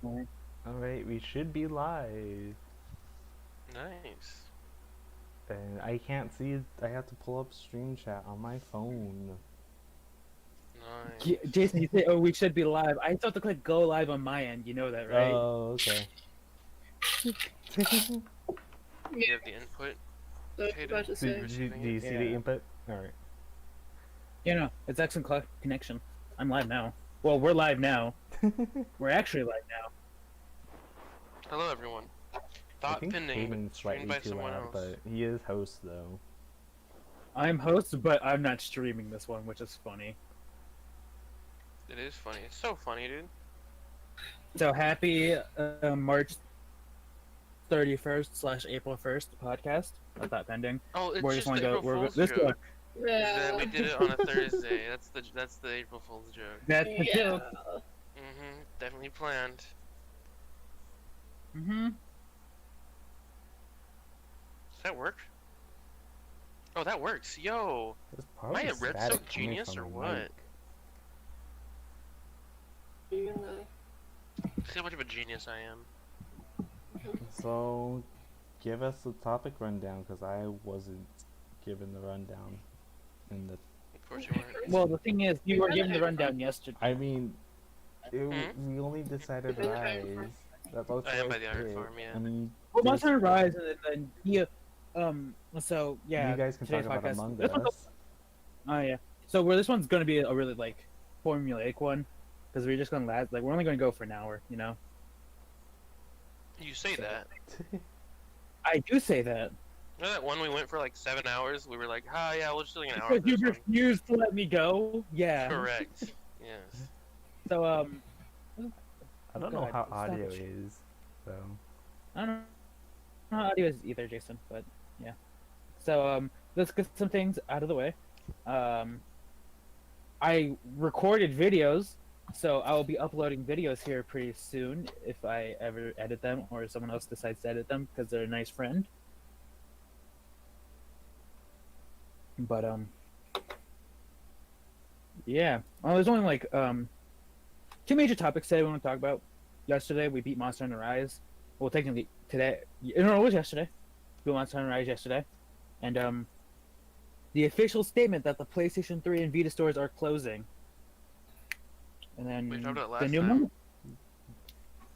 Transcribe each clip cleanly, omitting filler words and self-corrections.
fine. Alright, we should be live. Nice. And I can't see, I have to pull up stream chat on my phone. Nice. Jason, you say, "Oh, we should be live." I still have to click go live on my end. You know that, right? Oh, okay. You have the input. I was about to Do, say. do, Receiving do you it. see the Yeah. input? Alright. It's excellent connection. I'm live now. Well, we're live now. We're actually live now. Hello, everyone. I Thought think pending, but Hayden's streamed slightly by too someone loud, else. but he is host though. I'm host, but I'm not streaming this one, which is funny. It is funny. It's so funny, dude. So happy March 31st / April 1st podcast. I thought pending. Oh, it's We're just just the gonna April go. Fool's This joke. Yeah. We did it on a Thursday. That's the April Fool's joke. That's the Yeah. joke. Definitely planned. Mm-hmm. Does that work? Oh, that works. Yo. There's Am I probably a redstone static coming genius from or the what? mic. You're gonna... See how much of a genius I am. So, give us the topic rundown, because I wasn't given the rundown. In the, Of course you weren't. Well, the thing is, you were given the rundown yesterday. I mean, Hmm? we only decided You've been Rise. trying That's what I am by the picked. Iron Farm, yeah. I mean, Well, there's- Monster Rise, and then yeah. So yeah. you guys can today's talk about podcast- Among this one's Us. Oh yeah. So this one's gonna be a really like formulaic one, because we're just gonna we're only gonna go for an hour, you know. You say So- that. I do say that. You know that one we went for like 7 hours? We were like, yeah, we'll just do like an hour. Because of you this one." refused to let me go. Yeah. Correct. Yes. So I don't know God, how stop audio it. is, so. I don't know how audio is either, Jason, but yeah. So let's get some things out of the way. I recorded videos, so I will be uploading videos here pretty soon if I ever edit them or someone else decides to edit them because they're a nice friend. But yeah. Well, there's only like two major topics today we want to talk about. Yesterday we beat Monster Hunter Rise. Well, technically today. No, it was yesterday. We beat Monster Hunter Rise yesterday, and the official statement that the PlayStation 3 and Vita stores are closing. And then We talked about it the last new time.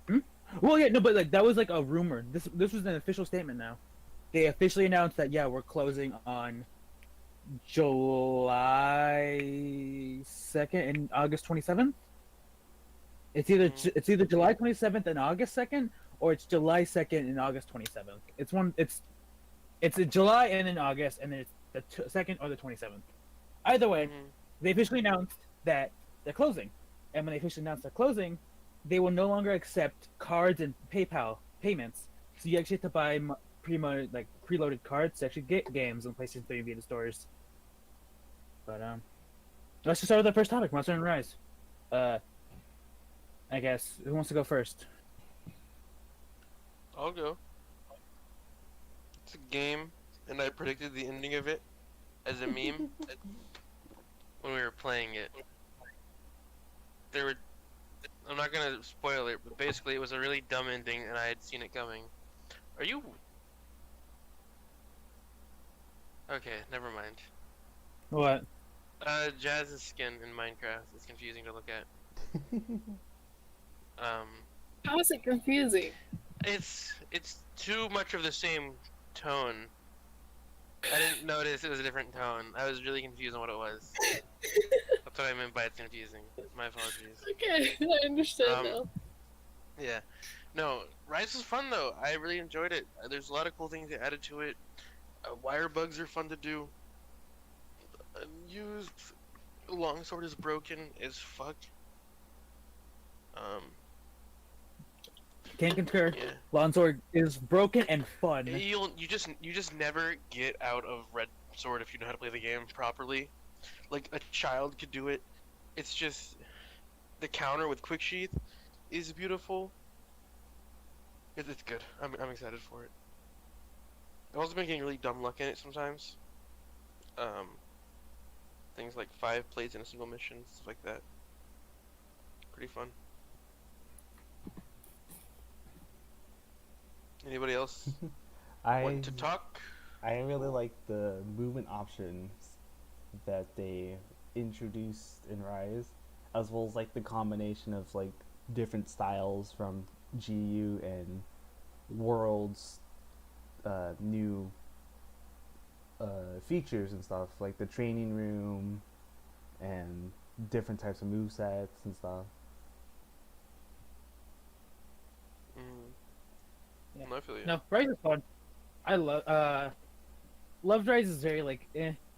one. Well, yeah, no, but like that was like a rumor. This was an official statement now. They officially announced that we're closing on July 2nd and August 27th. It's either July 27th and August 2nd, or it's July 2nd and August 27th. It's a July and then August, and then it's the 2nd or the 27th. Either way, they officially announced that they're closing. And when they officially announced they're closing, they will no longer accept cards and PayPal payments. So you actually have to buy preloaded cards to actually get games on PlayStation 3 and Vita stores. But let's just start with the first topic, Monster Hunter Rise. I guess who wants to go first? I'll go. It's a game, and I predicted the ending of it as a meme when we were playing it. I'm not gonna spoil it, but basically it was a really dumb ending, and I had seen it coming. Are you? Okay, never mind. What? Jazz's skin in Minecraft is confusing to look at. How is it confusing? It's too much of the same tone. I didn't notice it was a different tone. I was really confused on what it was. That's what I meant by it's confusing. My apologies. Okay, I understand now. Yeah. No, Rise was fun though. I really enjoyed it. There's a lot of cool things they added to it. Wire bugs are fun to do. Used longsword is broken as fuck. Can't concur. Yeah. Longsword is broken and fun. You just never get out of red sword if you know how to play the game properly. Like a child could do it. It's just the counter with quick sheath is beautiful. It's good. I'm excited for it. I've also been getting really dumb luck in it sometimes. Things like 5 plays in a single mission, stuff like that. Pretty fun. Anybody else I want to talk? I really like the movement options that they introduced in Rise, as well as like the combination of like different styles from GU and World's new features and stuff, like the training room and different types of movesets and stuff. Mm. Yeah. No, I feel you. No, Rise is fun. I love Rise is very like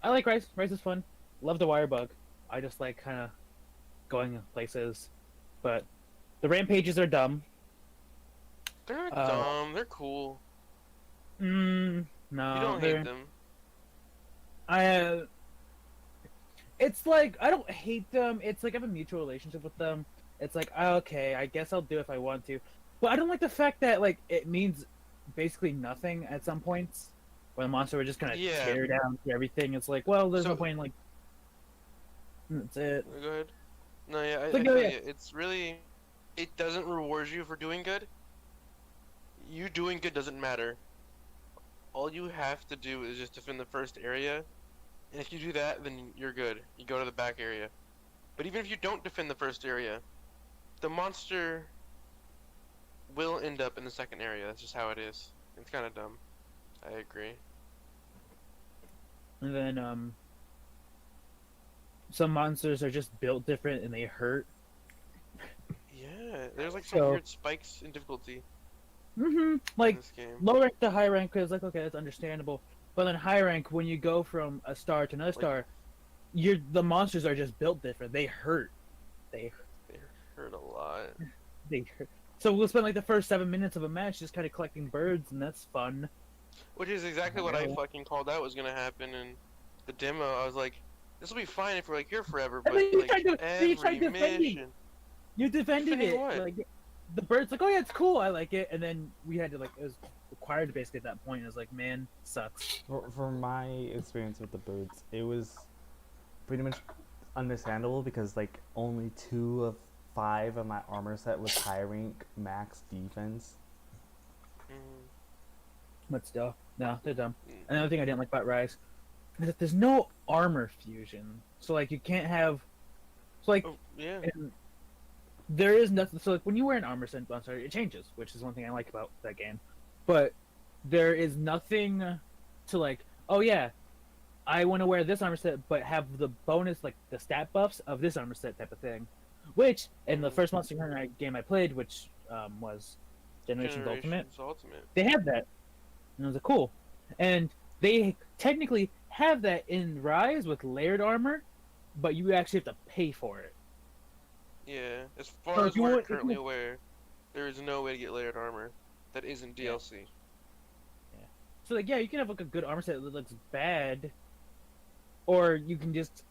I like Rise. Rise is fun. Love the wire bug. I just like kind of going places, but the rampages are dumb. They're Uh, dumb. They're cool. No, You don't hate them. I. It's like I don't hate them. It's like I have a mutual relationship with them. It's like okay, I guess I'll do if I want to, but I don't like the fact that like it means basically nothing at some points. When the monster would just kind of Yeah. tear down everything. It's like, well, there's So- no point in like. That's it. Go ahead. No, yeah, I Like, feel yeah. you. It's really, it doesn't reward you for doing good. You doing good doesn't matter. All you have to do is just defend the first area, and if you do that, then you're good. You go to the back area. But even if you don't defend the first area, the monster will end up in the second area. That's just how it is. It's kind of dumb. I agree. And then some monsters are just built different and they hurt. Yeah, there's like some So- weird spikes in difficulty in Like this game. low rank to high rank is like okay, that's understandable. But then high rank, when you go from a star to another star, the monsters are just built different. They hurt. They They hurt a lot. hurt. So we'll spend like the first 7 minutes of a match just kind of collecting birds, and that's fun. Which is exactly what I Yeah. fucking called out was gonna happen in the demo. I was like, this will be fine if we're like here forever, And but then you like tried to- then you tried every defending. mission. You defended Defending it. what? Like the birds, like oh yeah, it's cool, I like it. And then we had to like it was required basically at that point. It was like man, sucks. For my experience with the birds, it was pretty much understandable because like only 2 of 5 of my armor set was high rank max defense. Mhm. But still, no, they're dumb. Mm. Another thing I didn't like about Rise is that there's no armor fusion. So like you can't have, so like Oh yeah. and there is nothing. So like when you wear an armor set, I'm sorry, it changes, which is one thing I like about that game. But there is nothing to like. Oh yeah, I want to wear this armor set, but have the bonus like the stat buffs of this armor set type of thing. Which in the first Monster Hunter game I played, which was Generations Ultimate, Generations Ultimate. they had that, and I was like, cool. And they technically have that in Rise with layered armor, but you actually have to pay for it. Yeah. As far So as if you we're want- if currently you- aware, there is no way to get layered armor that isn't DLC. So like, yeah, you can have like a good armor set that looks bad, or you can just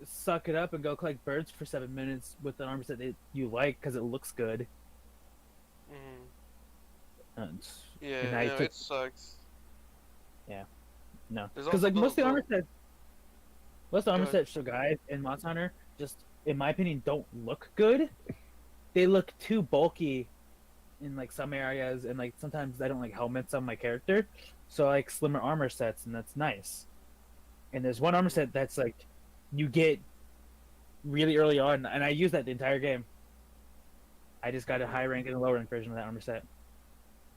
suck it up and go collect birds for 7 minutes with an armor set that you like because it looks good. Mhm. And Yeah, And I no, took- it sucks. no, There's because also like most of the the- armor sets, most of the armor Go ahead. sets, so guys in Monster Hunter, just in my opinion, don't look good. They look too bulky in like some areas, and like sometimes I don't like helmets on my character, so I like slimmer armor sets, and that's nice. And there's one armor set that's like you get really early on, and I use that the entire game. I just got a high rank and a low rank version of that armor set,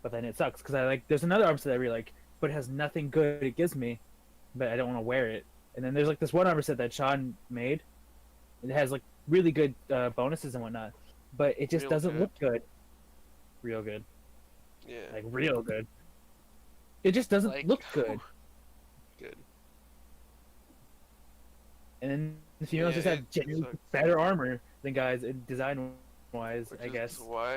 but then it sucks because I like there's another armor set I really like, but it has nothing good it gives me, but I don't want to wear it. And then there's like this one armor set that Sean made. It has like really good bonuses and whatnot, but it just Real doesn't good. look good. Real good, Yeah. like real good. It just doesn't Like, look good. Good. And then the females Yeah, just have it genuinely sucks. better armor than guys in design wise, Which I is guess. why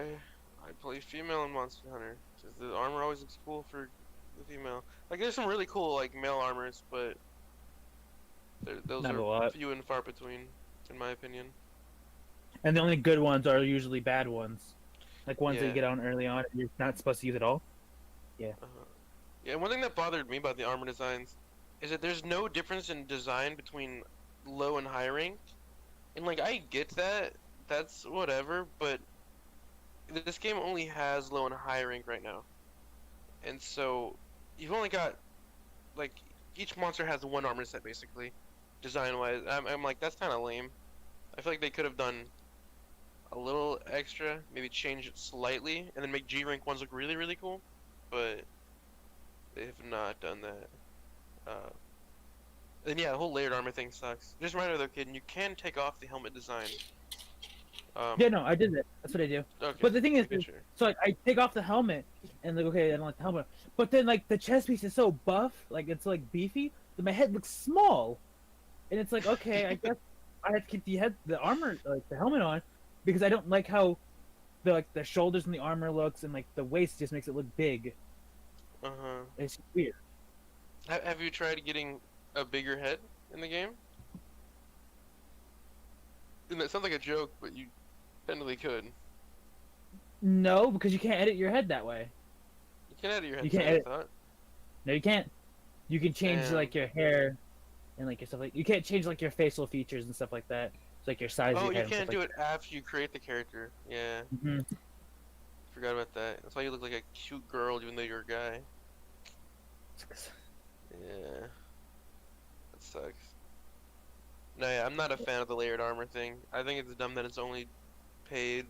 I play female in Monster Hunter. Because the armor always looks cool for the female. Like, there's some really cool, like, male armors, but those Not a are lot. few and far between, in my opinion. And the only good ones are usually bad ones, like ones that Yeah. you get on early on and you're not supposed to use at all. Uh-huh. Yeah, one thing that bothered me about the armor designs is that there's no difference in design between low and high rank. And, like, I get that. That's whatever, but this game only has low and high rank right now. and so you've only got like each monster has one armor set basically, design wise. I'm like that's kind of lame. I feel like they could have done a little extra, maybe change it slightly, and then make G rank ones look really really cool, but they have not done that. And yeah, the whole layered armor thing sucks. Just a reminder though, kid, you can take off the helmet design. Yeah, no, I did that. That's what I do. Okay. But the thing is, making sure. so like, I take off the helmet, and like, okay, I don't like the helmet. But then like the chest piece is so buff, like it's like beefy, that my head looks small, and it's like, okay, I guess I have to keep the armor, like the helmet on, because I don't like how the shoulders and the armor looks, and like the waist just makes it look big. Uh-huh. It's weird. Have you tried getting a bigger head in the game? And that sounds like a joke, but you technically could. No, because you can't edit your head that way. You can edit your head. You can't I edit- thought. No, you can't. You can change Damn. like your hair, and like your stuff like you can't change like your facial features and stuff like that. It's like your size. Oh, of your you head can't do it after you create the character. Yeah, Hmm. forgot about that. That's why you look like a cute girl, even though you're a guy. Yeah, that sucks. No, yeah, I'm not a fan of the layered armor thing. I think it's dumb that it's only paid,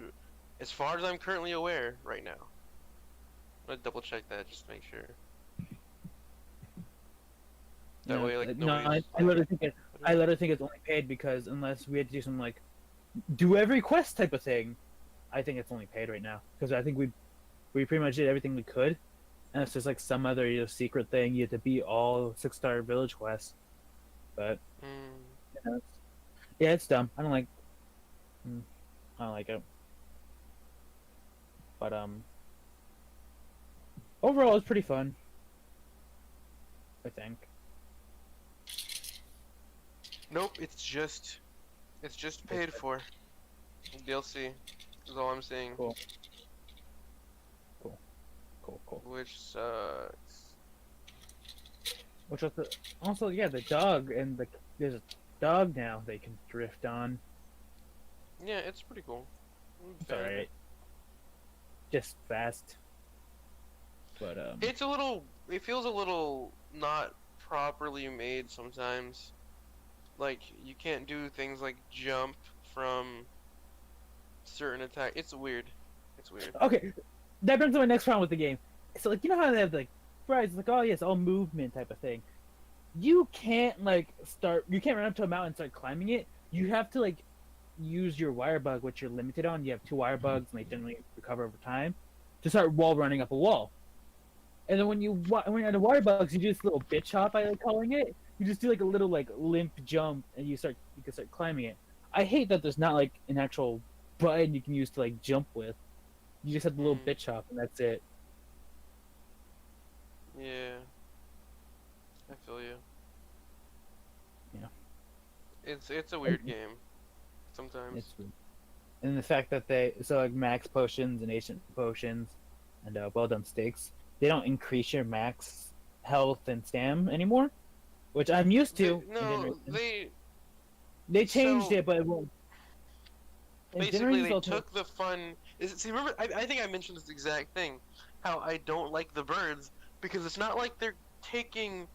as far as I'm currently aware, right now. I'm gonna double check that just to make sure. That way, like, no, I nobody's- literally think I literally think it's only paid because unless we had to do some like do every quest type of thing, I think it's only paid right now because I think we pretty much did everything we could, and it's just like some other secret thing you have to beat all 6-star village quests, but Mm. yeah, it's dumb. I don't like it, but overall it's pretty fun. I think. Nope, it's just paid for. DLC is all I'm seeing. Cool. Cool. Which sucks. Which was also the dog and there's a dog now they can drift on. Yeah, it's pretty cool. It's alright. Just fast. But It feels a little not properly made sometimes. Like you can't do things like jump from certain attack. It's weird. okay, that brings up my next problem with the game. So like you know how they have like it's like, oh yes, all movement type of thing. You can't you can't run up to a mountain and start climbing it. You have to like use your wire bug, which you're limited on. You have 2 wire bugs and they generally recover over time, to start wall running up a wall. And then when you're on the wire bugs, you do this little bitch hop, I like calling it. You just do like a little like limp jump and you can start climbing it. I hate that there's not like an actual button you can use to like jump with. You just have the little bitch hop and that's it. Yeah. I feel you. Yeah. It's a weird game. Sometimes. It's weird. And the fact that like max potions and ancient potions and well done steaks, they don't increase your max health and stam anymore, which I'm used to. They changed so- it, but it won't. in Basically, Generations they Ultimate- took the fun. See, remember? I think I mentioned this exact thing. How I don't like the birds because it's not like they're taking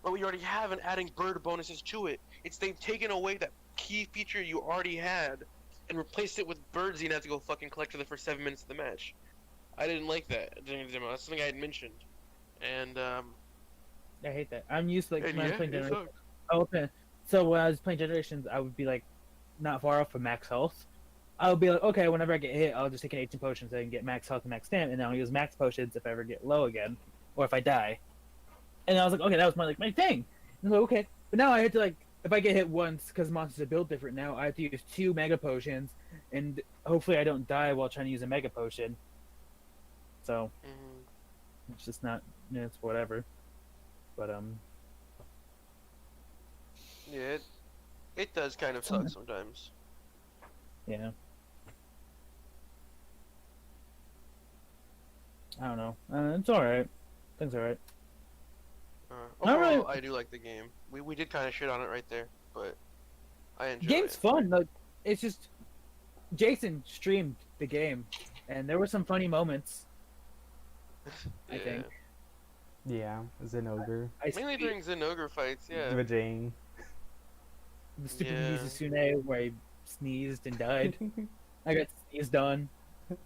what we already have and adding bird bonuses to it. It's they've taken away that key feature you already had and replaced it with birds you have to go fucking collect for the first 7 minutes of the match. I didn't like that during the demo. That's something I had mentioned, and I hate that. I'm used to like and when I was yeah, playing it Generations. sucked. So when I was playing Generations, I would be like not far off from max health. I would be like, okay, whenever I get hit, I'll just take an 18 potions so I can get max health and max stamina, and then I'll use max potions if I ever get low again, or if I die. And I was like, okay, that was my thing. And I was like, okay, but now I have to like, if I get hit once because monsters are built different now, I have to use 2 mega potions, and hopefully I don't die while trying to use a mega potion. So Mhm. it's just not, it's whatever. But Yeah, it does kind of suck sometimes. yeah. I don't know. It's alright. Things alright. Not Overall, really- I do like the game. We did kind of shit on it right there, but I enjoy Game's it. fun. Like, it's just Jason streamed the game, and there were some funny moments. I Yeah. think. Yeah, Zenogre. Mainly during Zenogre fights, yeah. Vajang. the stupid Yeah. Mizusune where I sneezed and died. I got sneezed on. That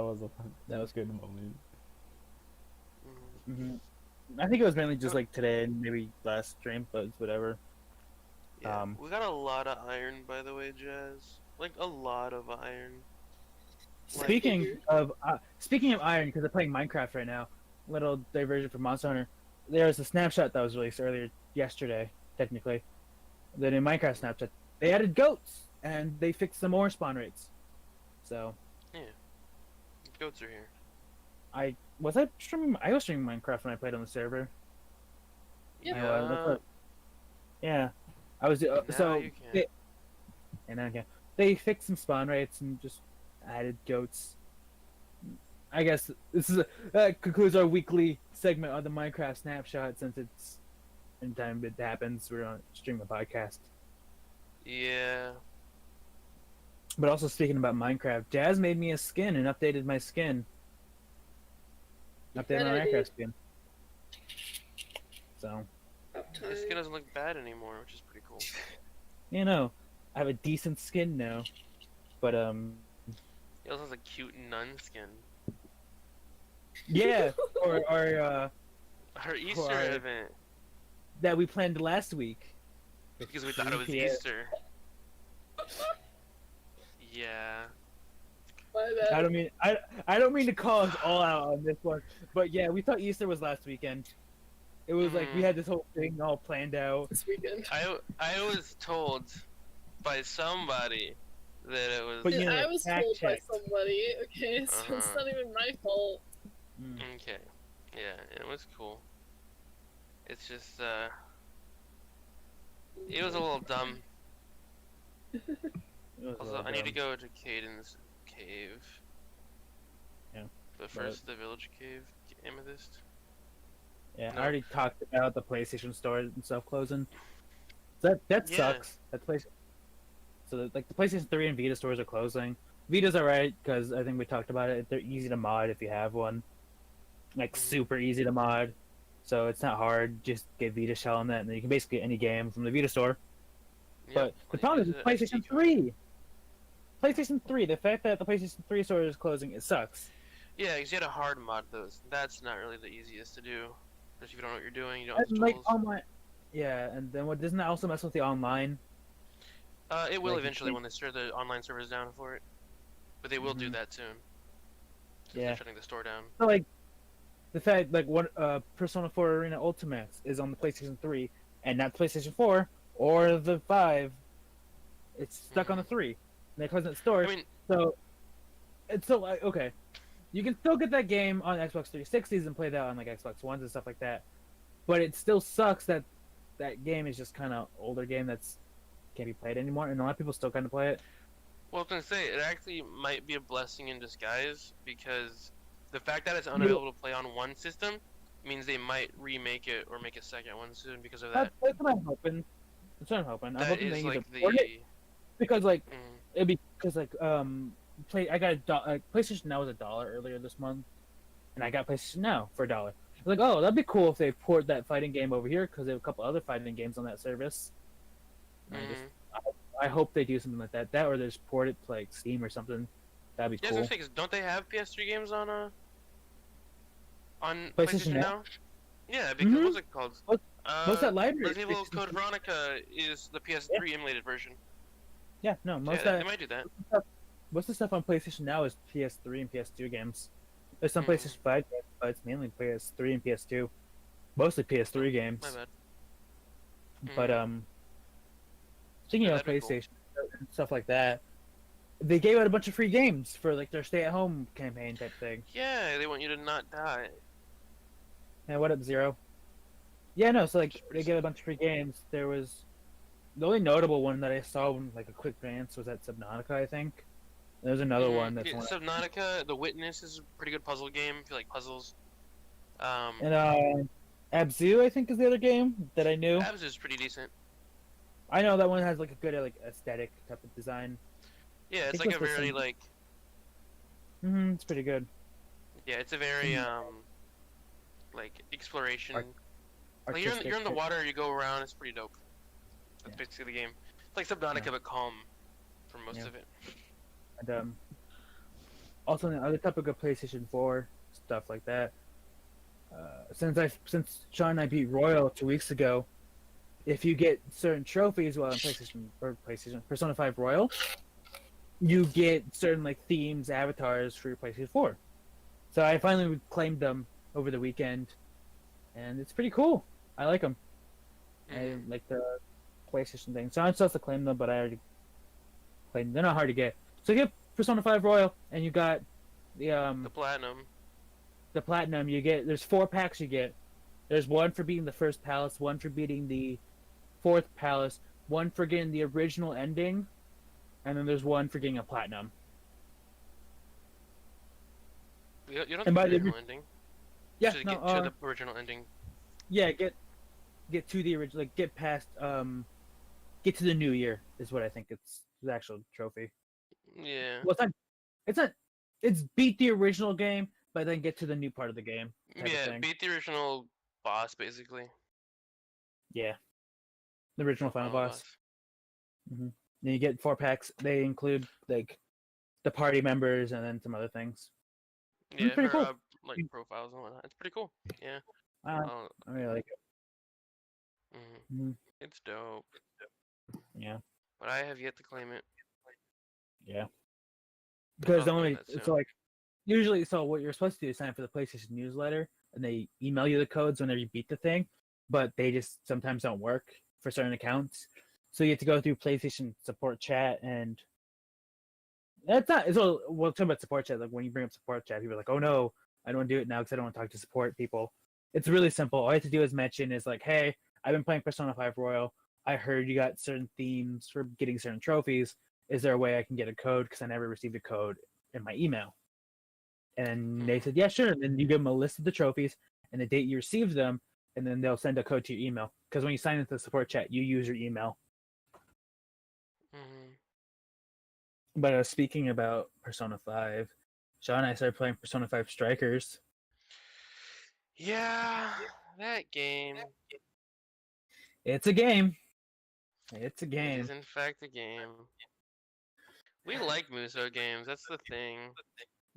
was a fun, That was good moment. Mhm. I think it was mainly just like today and maybe last stream, but it's whatever. Yeah. Um, We got a lot of iron, by the way, Jazz. Like, a lot of iron. Like, Speaking of iron, because I'm playing Minecraft right now, little diversion from Monster Hunter. There was a snapshot that was released earlier yesterday, technically. The new Minecraft snapshot. They added goats and they fixed some more spawn rates. So goats are here. I was streaming Minecraft when I played on the server. Yeah. Yeah, I was Now so you can. they fixed some spawn rates and just added goats. I guess this is that concludes our weekly segment of the Minecraft snapshot. Since it's anytime it happens, we're on stream a podcast. Yeah. But also speaking about Minecraft, Jazz made me a skin and updated my skin. Updated my Yeah, I did. Minecraft skin. So About The skin time. doesn't look bad anymore, which is pretty cool. you know, I have a decent skin now. But He also has a cute nun skin. yeah, or Her Easter Right. event, that we planned last week. because we thought it was 3 p.m. Easter. Yeah. My bad. I don't mean to call us all out on this one, but yeah, we thought Easter was last weekend. It was like we had this whole thing all planned out. This weekend. I was told by somebody that it was. But you know, I was fact told by checked. somebody, okay, so it's Uh-huh. not even my fault. Mm. Okay. Yeah, it was cool. It's just it was a little dumb. It was a Also, little I need to dumb. go to Caden's cave. Yeah, But first, the village cave, Amethyst. Yeah, No. I already talked about the PlayStation Store and stuff closing. That Yeah. sucks. That place. So like the PlayStation 3 and Vita stores are closing. Vita's alright because I think we talked about it. They're easy to mod if you have one. Like Mhm. super easy to mod. So it's not hard. Just get Vita Shell on that, and then you can basically get any game from the Vita store. But the problem is with PlayStation 3. PlayStation 3, the fact that the PlayStation 3 store is closing, it sucks. Yeah, because you had to hard mod those. That's not really the easiest to do. Especially if you don't know what you're doing, you don't have the And, like tools. online. Yeah, and then what doesn't that also mess with the online? It will like, eventually you- when they shut the online servers down for it. But they will do Mhm. that soon. Since Yeah. they're shutting the store down. So like the fact like what Persona 4 Arena Ultimate is on the PlayStation 3 and not PlayStation 4 or the 5. It's stuck on the 3. And it closing its stores. I mean, So it's still like okay. You can still get that game on Xbox 360s and play that on like Xbox Ones and stuff like that. But it still sucks that that game is just kind of older game that's can't be played anymore, and a lot of people still kind of play it. well, I was gonna say it actually might be a blessing in disguise because the fact that it's unavailable to play on one system means they might remake it or make a second one soon because of that. That's what I'm hoping. That's what I'm hoping. I'm That hoping is they either like port it the. because like Mm, it'd be because like I got PlayStation Now was $1 earlier this month, and I got PlayStation Now for $1. I was like, oh, that'd be cool if they port that fighting game over here because they have a couple other fighting games on that service. And I hope they do something like that. That or they just port it to like Steam or something. That'd be Yeah, I cool. was gonna say, 'cause don't they have PS3 games on PlayStation PlayStation Now? now? Yeah, because Mhm. what's it called? Most of that library. Resident Evil is Code PlayStation- Veronica is the PS3 emulated version. Yeah, no, Yeah, most they of might do that. most of the stuff on PlayStation Now is PS3 and PS2 games. There's some Mhm. PlayStation 5 games, but it's mainly PS3 and PS2. Mostly PS3 games. My bad. But Mhm. speaking Yeah, of that'd be cool. PlayStation and stuff like that, they gave out a bunch of free games for like their stay-at-home campaign type thing. Yeah, they want you to not die. And what up, Zero? Yeah, no. So like Which is pretty they gave a bunch of free games. There was the only notable one that I saw in like a quick glance was at Subnautica, I think. There's another one that's Yeah, one. Subnautica, The Witness is a pretty good puzzle game if you like puzzles. And Abzu, I think, is the other game that I knew. Abs is pretty decent. I know that one has like a good like aesthetic type of design. Yeah, it's think like a it's the very same- like It's pretty good. yeah, it's a very like exploration. Art- Like you're in the artistic. water, you go around. It's pretty dope. That's Yeah. basically the game. It's like Subnautica Yeah. but calm for most Yeah. of it. And also on the other topic of PlayStation 4 stuff like that. Since Sean and I beat Royal 2 weeks ago, if you get certain trophies while in PlayStation Persona 5 Royal, you get certain like themes, avatars for your PlayStation 4. So I finally claimed them over the weekend, and it's pretty cool. I like them. I like the PlayStation thing. So I'm supposed to claim them, but I already claimed them. They're not hard to get. So you get Persona 5 Royal, and you got The platinum. the platinum. You get there's 4 packs you get. There's one for beating the first palace, one for beating the 4th palace, one for getting the original ending, and then there's one for getting a platinum. You don't And have by the the original ending. Yeah, Just no, get to the original ending. yeah, get to the original, like get past, get to the new year is what I think it's the actual trophy. Yeah. Well, it's beat the original game, but then get to the new part of the game. Type of Yeah, thing. beat the original boss basically. Yeah, the original final boss. Then you get 4 packs. They include like the party members and then some other things. Yeah, pretty for cool. like profiles and whatnot. It's pretty cool. Yeah. I really like it. Mhm. It's dope. Yeah, But I have yet to claim it. yeah. Because the I'll claim only that it's soon. like usually what you're supposed to do is sign up for the PlayStation newsletter, and they email you the codes whenever you beat the thing, but they just sometimes don't work for certain accounts. So you have to go through PlayStation support chat, and that's not. So we'll talk about support chat. Like when you bring up support chat, people are like, "Oh no, I don't want to do it now because I don't want to talk to support people." It's really simple. All you have to do is mention is like, "Hey, I've been playing Persona 5 Royal. I heard you got certain themes for getting certain trophies. Is there a way I can get a code? Because I never received a code in my email." And they said, "Yeah, sure." And then you give them a list of the trophies and the date you received them, and then they'll send a code to your email. Because when you sign into the support chat, you use your email. But speaking about Persona 5, Sean and I started playing Persona 5 Strikers. Yeah, that game. It's a game. It's a It game. is in fact a game. We like Muso games. That's the thing.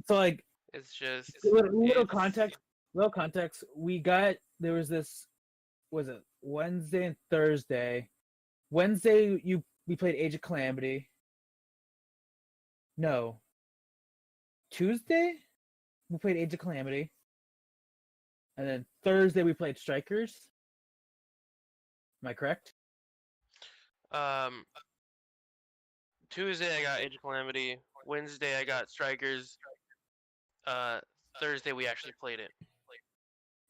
So like, It's just little it's- context. Little context. There was this. Was it Wednesday and Thursday? Wednesday we played Age of Calamity. No. Tuesday we played Age of Calamity. And then Thursday we played Strikers. Am I correct? Tuesday I got Age of Calamity. Wednesday I got Strikers. Thursday we actually played it.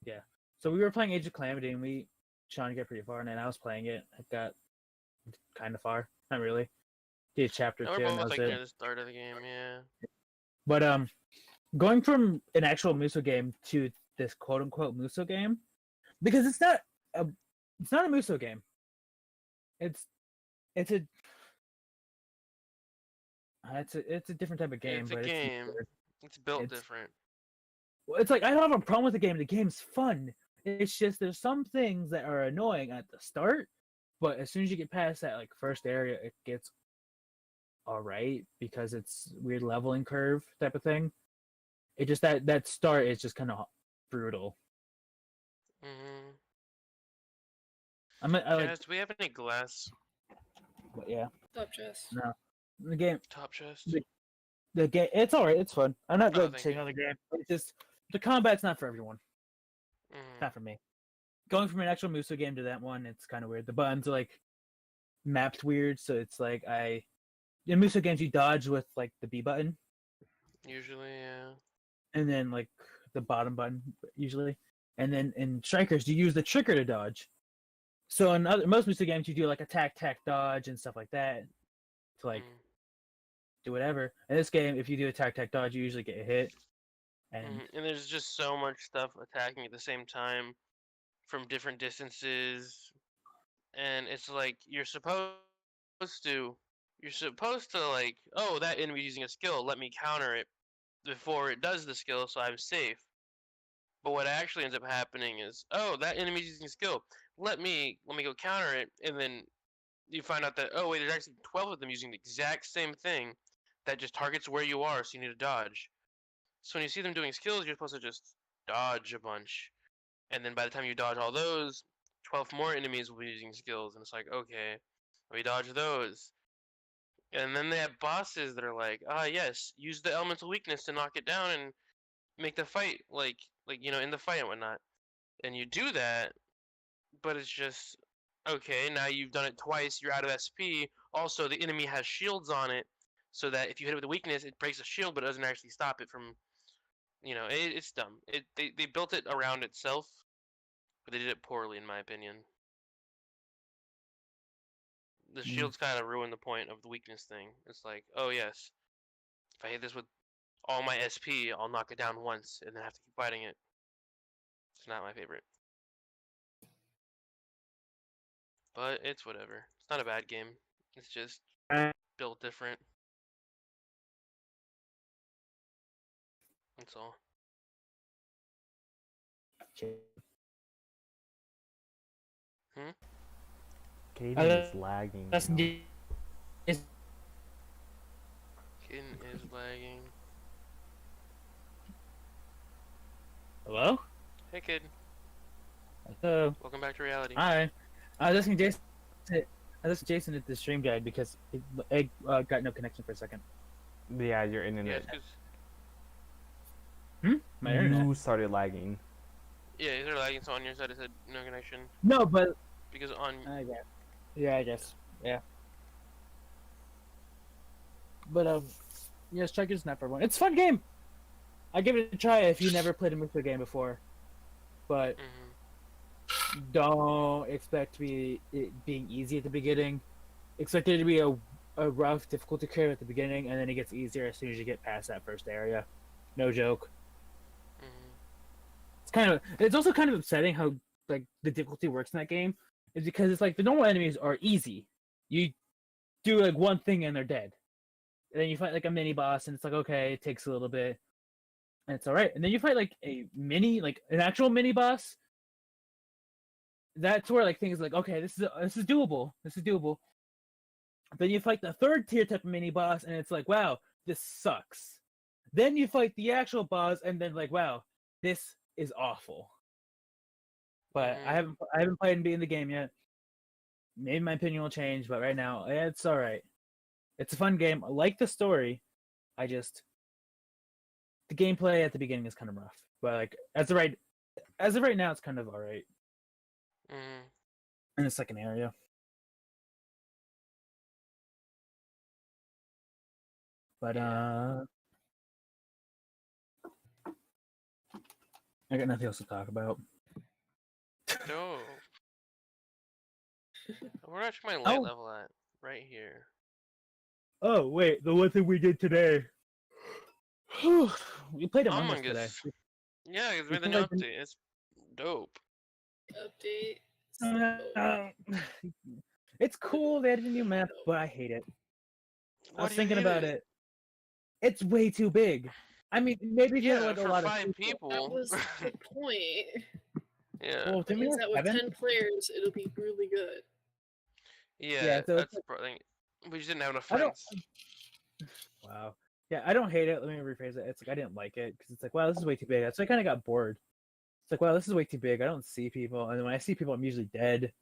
Yeah. So we were playing Age of Calamity, and Sean got pretty far, and then I was playing it. I got kind of far. Not really. Did chapter No, 2, we're and that both was like near it. the start of the game, yeah. But going from an actual Muso game to this quote unquote Muso game, because it's not a Muso game. It's a different type of game. It's a but game. It's built it's- different. It's like I don't have a problem with the game. The game's fun. It's just there's some things that are annoying at the start, but as soon as you get past that like first area, it gets all right because it's weird leveling curve type of thing. It just that start is just kind of brutal. I like, Jazz, do we have any glass? but yeah, Top chest. no, the game, Top chest? the game, it's all right. It's fun. I'm not Oh, good thank saying you. on the game. It's just the combat's not for everyone. Mhm. Not for me. Going from an actual Muso game to that one, it's kind of weird. The buttons are like mapped weird, so it's like in Muso games you dodge with like the B button, Usually, yeah. and then like the bottom button usually, and then in Strikers you use the trigger to dodge. So in most Muso games you do like attack, dodge, and stuff like that to like do whatever. In this game, if you do attack, dodge, you usually get a hit. And And there's just so much stuff attacking at the same time from different distances. And it's like you're supposed to like, oh, that enemy's using a skill, let me counter it before it does the skill so I'm safe. But what actually ends up happening is, oh, that enemy's using skill. Let me go counter it, and then you find out that, oh wait, there's actually 12 of them using the exact same thing that just targets where you are, so you need to dodge. So when you see them doing skills, you're supposed to just dodge a bunch, and then by the time you dodge all those, 12 more enemies will be using skills, and it's like, okay, let me dodge those. And then they have bosses that are like, ah, yes, use the elemental weakness to knock it down and make the fight like in the fight and whatnot. And you do that, but it's just okay. Now you've done it twice. You're out of SP. Also, the enemy has shields on it, so that if you hit it with a weakness, it breaks the shield, but it doesn't actually stop it from. It's dumb. They built it around itself, but they did it poorly, in my opinion. The shields kind of ruin the point of the weakness thing. It's like, oh yes, if I hit this with all my SP, I'll knock it down once, and then have to keep fighting it. It's not my favorite. But it's whatever. It's not a bad game. It's just built different. That's all. Caden is lagging. That's now. Kitten is lagging. Hello? Hey kid, Hello. welcome back to reality. Hi. I was listening to Jason at the stream died because it got no connection for a second. Yeah, your Yeah, internet. it's 'cause My internet. You started lagging. yeah, is there lagging? So on your side it said no connection No, but because on I guess. Yeah, I guess. Yeah. But yeah, Striker's not for everyone. It's a fun game. I give it a try if you never played a Mixer game before. But don't expect it being easy at the beginning. Expect it to be a rough difficulty curve at the beginning, and then it gets easier as soon as you get past that first area. No joke. It's also kind of upsetting how like the difficulty works in that game is because it's like the normal enemies are easy. You do like one thing and they're dead. And then you fight like a mini boss and it's like okay, it takes a little bit and it's alright. And then you fight like an actual mini boss. That's where like things like okay, this is doable. This is doable. Then you fight the third tier type of mini boss and it's like wow, this sucks. Then you fight the actual boss and then like wow, this is awful. But I haven't played and beaten the game yet. Maybe my opinion will change, but right now it's all right. It's a fun game. I like the story. The gameplay at the beginning is kind of rough, but like as of right now, it's kind of all right. In the second area. But I got nothing else to talk about. No. Where actually my light level at? Right here. Oh wait, the one thing we did today. We played Among Us today. Yeah, it's made the new update. It's dope. Update. It's cool. They added a new map, but I hate it. I was thinking about it. It's way too big. I mean, maybe if you have like a lot of 5 people. That was the point. Yeah. Well, That means that with 10 players, it'll be really good. Yeah, so that's the thing. We just didn't have enough friends. Wow. Yeah, I don't hate it. Let me rephrase it. It's like I didn't like it because it's like, wow, this is way too big. So I kind of got bored. It's like, wow, this is way too big. I don't see people, and then when I see people, I'm usually dead.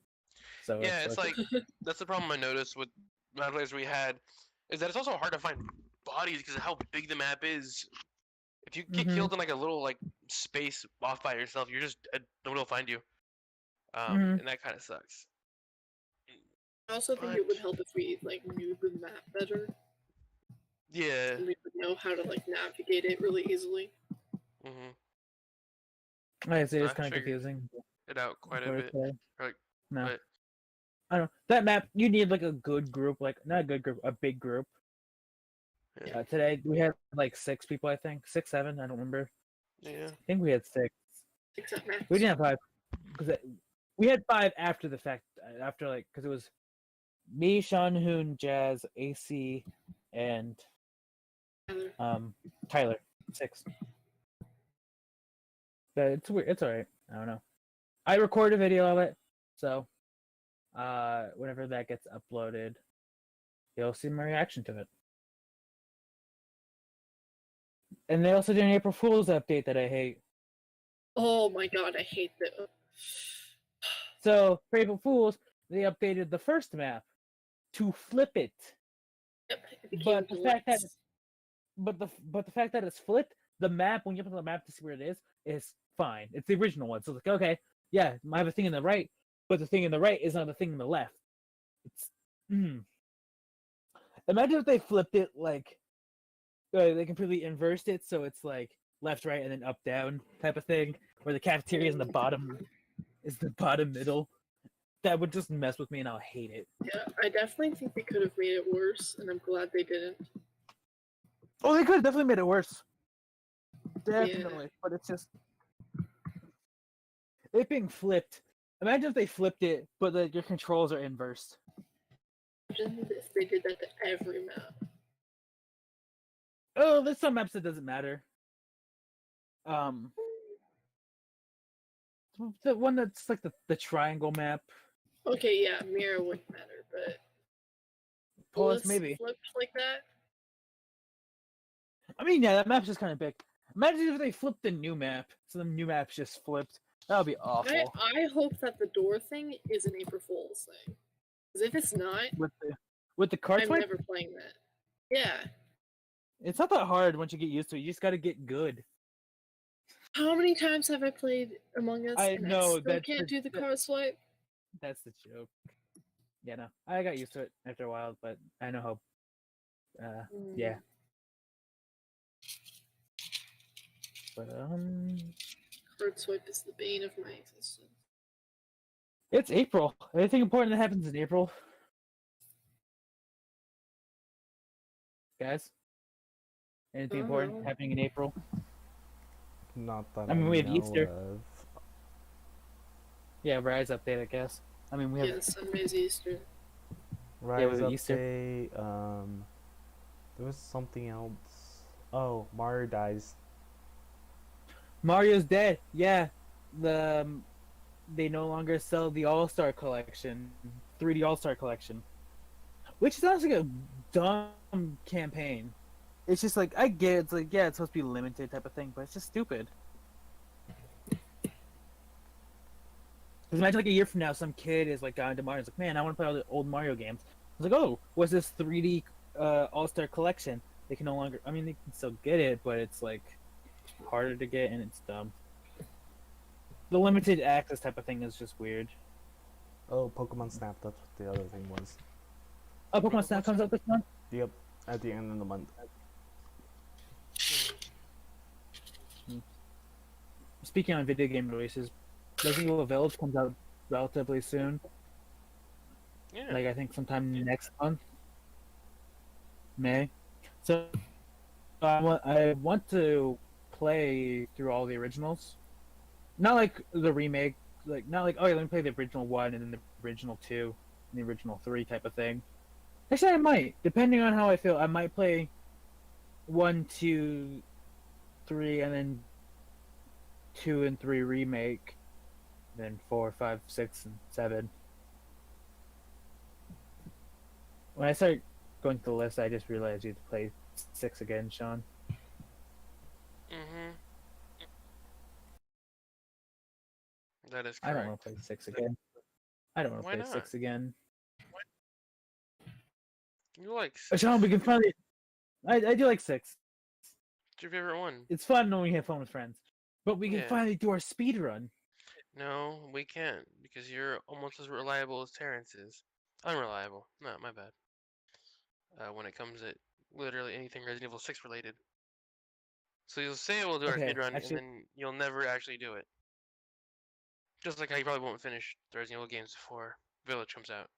So yeah, it's like that's the problem I noticed with the players we had, is that it's also hard to find bodies because of how big the map is. If you get killed in like a little like space off by yourself, you're just dead. Nobody will find you. And that kind of sucks. I also think it would help if we like knew the map better. Yeah. And we would know how to like navigate it really easily. I'd say it's kind of confusing. It out quite a bit. Like, no. But... I don't know. That map, you need like a good group, like not a good group, a big group. Yeah. Today we had like 6 people, I think 6, 7. I don't remember. Yeah. I think we had 6. 6 at max. We didn't have 5 because we had 5 after the fact. After like because it was me, Sean, Hoon, Jazz, AC, and Tyler. 6. But it's weird. It's alright. I don't know. I recorded a video of it, so whenever that gets uploaded, you'll see my reaction to it. And they also did an April Fool's update that I hate. Oh my god, I hate that. So for April Fools, they updated the first map to flip it. Yep, it became But the fact that deluxe. but the fact that it's flipped, the map when you open the map to see where it is fine. It's the original one. So it's like, okay, yeah, I have a thing in the right, but the thing in the right is not the thing in the left. It's Imagine if they flipped it like they completely inversed it, so it's like left, right, and then up, down type of thing, where the cafeteria is in the bottom middle. That would just mess with me, and I'll hate it. Yeah, I definitely think they could have made it worse, and I'm glad they didn't. Oh, they could have definitely made it worse. Definitely, but it's just it being flipped. Imagine if they flipped it, but your controls are inversed. Imagine if they did that to every map. Oh, there's some maps that doesn't matter. The one that's like the triangle map. Okay, yeah, mirror wouldn't matter, but Pause, Bliss maybe. flipped like that. I mean, yeah, that map's just kind of big. Imagine if they flipped the new map, so the new map's just flipped. That would be awful. I hope that the door thing is an April Fool's thing. Because if it's not, With the card I'm swipe, never playing that. Yeah. it's not that hard once you get used to it. You just got to get good. How many times have I played Among Us I and know, I still can't do the card swipe? That's the joke. Yeah, no, I got used to it after a while, but I know how. Yeah. But Card swipe is the bane of my existence. it's April. Anything important that happens in April, guys? Anything important happening in April? Not that I mean, we have know Easter. of. Yeah, Rise update, I guess. I mean, we have. Yeah, Sunday's Easter. Rise with update. Easter. There was something else. Oh, Mario dies. Mario's dead. Yeah, they no longer sell the All-Star Collection, 3D All-Star Collection, which sounds like a dumb campaign. It's just like I get it's like yeah, it's supposed to be limited type of thing, but it's just stupid. Because imagine like a year from now, some kid is like going to Mario, like, man, I want to play all the old Mario games. It's like, oh, what's this 3D All-Star Collection? They can no longer. I mean, they can still get it, but it's like harder to get, and it's dumb. The limited access type of thing is just weird. Oh, Pokemon Snap. That's what the other thing was. Oh, Pokemon Snap comes out this month. Yep, at the end of the month. Speaking on video game releases, Resident Evil Village comes out relatively soon. Yeah. Like I think sometime next month, May. So I want to play through all the originals, not like the remake, like not like oh yeah, let me play the original 1 and then the original 2 and the original 3 type of thing. Actually, I might, depending on how I feel. I might play 1, 2, 3, and then 2 and 3 remake, then 4, 5, 6, and 7. When I start going through the list, I just realized you have to play 6 again, Sean. Mm-hmm. That is I correct. don't want to play 6 again. I don't want to Why play not? 6 again. You like Sean, we can finally. I do like 6. What's your favorite one? It's fun when we have fun with friends, but we can Yeah. finally do our speed run. No, we can't because you're almost as reliable as Terrence is. Unreliable. No, my bad. When it comes to literally anything Resident Evil 6 related. So you'll say we'll do our Okay, speedrun, actually- and then you'll never actually do it. Just like how you probably won't finish the Resident Evil games before Village comes out.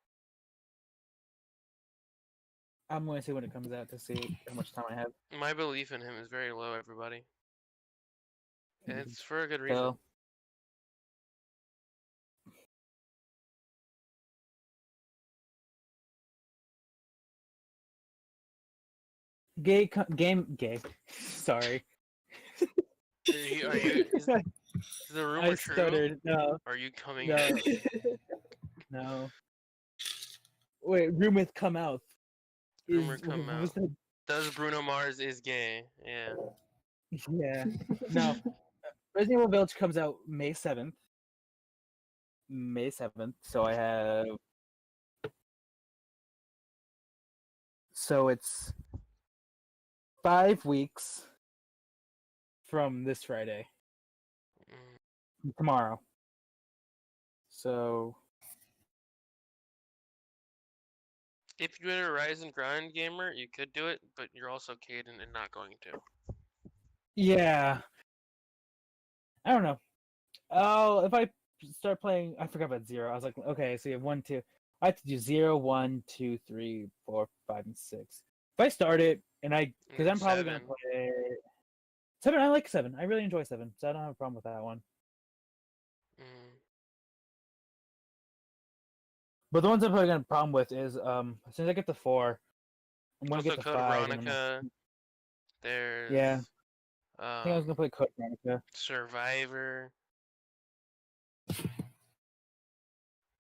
I'm going to see when it comes out to see how much time I have. My belief in him is very low, everybody. And it's for a good reason. So, gay. Sorry. Are you, Is the rumor I true? stuttered. No, Are you coming No. out? no. Wait, rumors come out. Rumor come what was out. Does Bruno Mars is gay? Yeah. Yeah. No. Resident Evil Village comes out May 7th. May 7th. So I have. So it's 5 weeks from this Friday. Mm. Tomorrow. So. If you're a Rise and Grind gamer, you could do it, but you're also Caden and not going to. Yeah. I don't know. Oh, if I start playing, I forgot about 0. I was like, okay, so you have 1, 2. I have to do 0, 1, 2, 3, 4, 5, and 6. If I start it, because I'm probably gonna 7. play 7. I like 7. I really enjoy 7, so I don't have a problem with that one. Mm. But the ones I'm probably gonna have a problem with is as soon as I get to 4, I'm gonna Also, get to Code 5. And Veronica. There's yeah, I think I was gonna play Code Veronica. Survivor.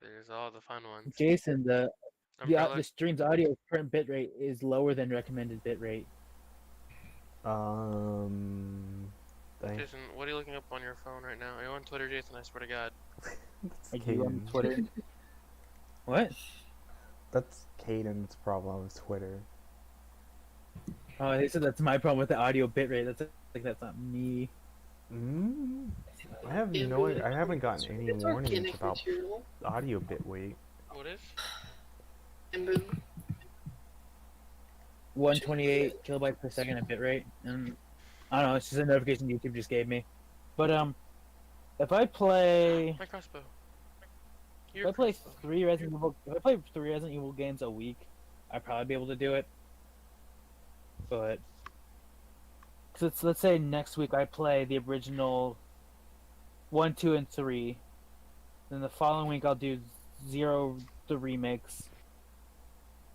There's all the fun ones. Jason, the Umbrella. stream's audio current bitrate is lower than recommended bitrate. Thanks. Jason, what are you looking up on your phone right now? Are you on Twitter, Jason? I swear to God. That's Like you on Caden. Twitter. What? That's Caden's problem with Twitter. Oh, they said that's my problem with the audio bitrate. That's not me. I have no. I haven't gotten any It's warnings organic about material. audio bit weight. What if? And boom. 128 kilobytes per second at bitrate, and I don't know. It's just a notification YouTube just gave me. But if I play, My crossbow. if I play 3 Resident Evil games a week, I'd probably be able to do it. But let's say next week I play the original 1, 2, and 3. Then the following week I'll do 0, the remix.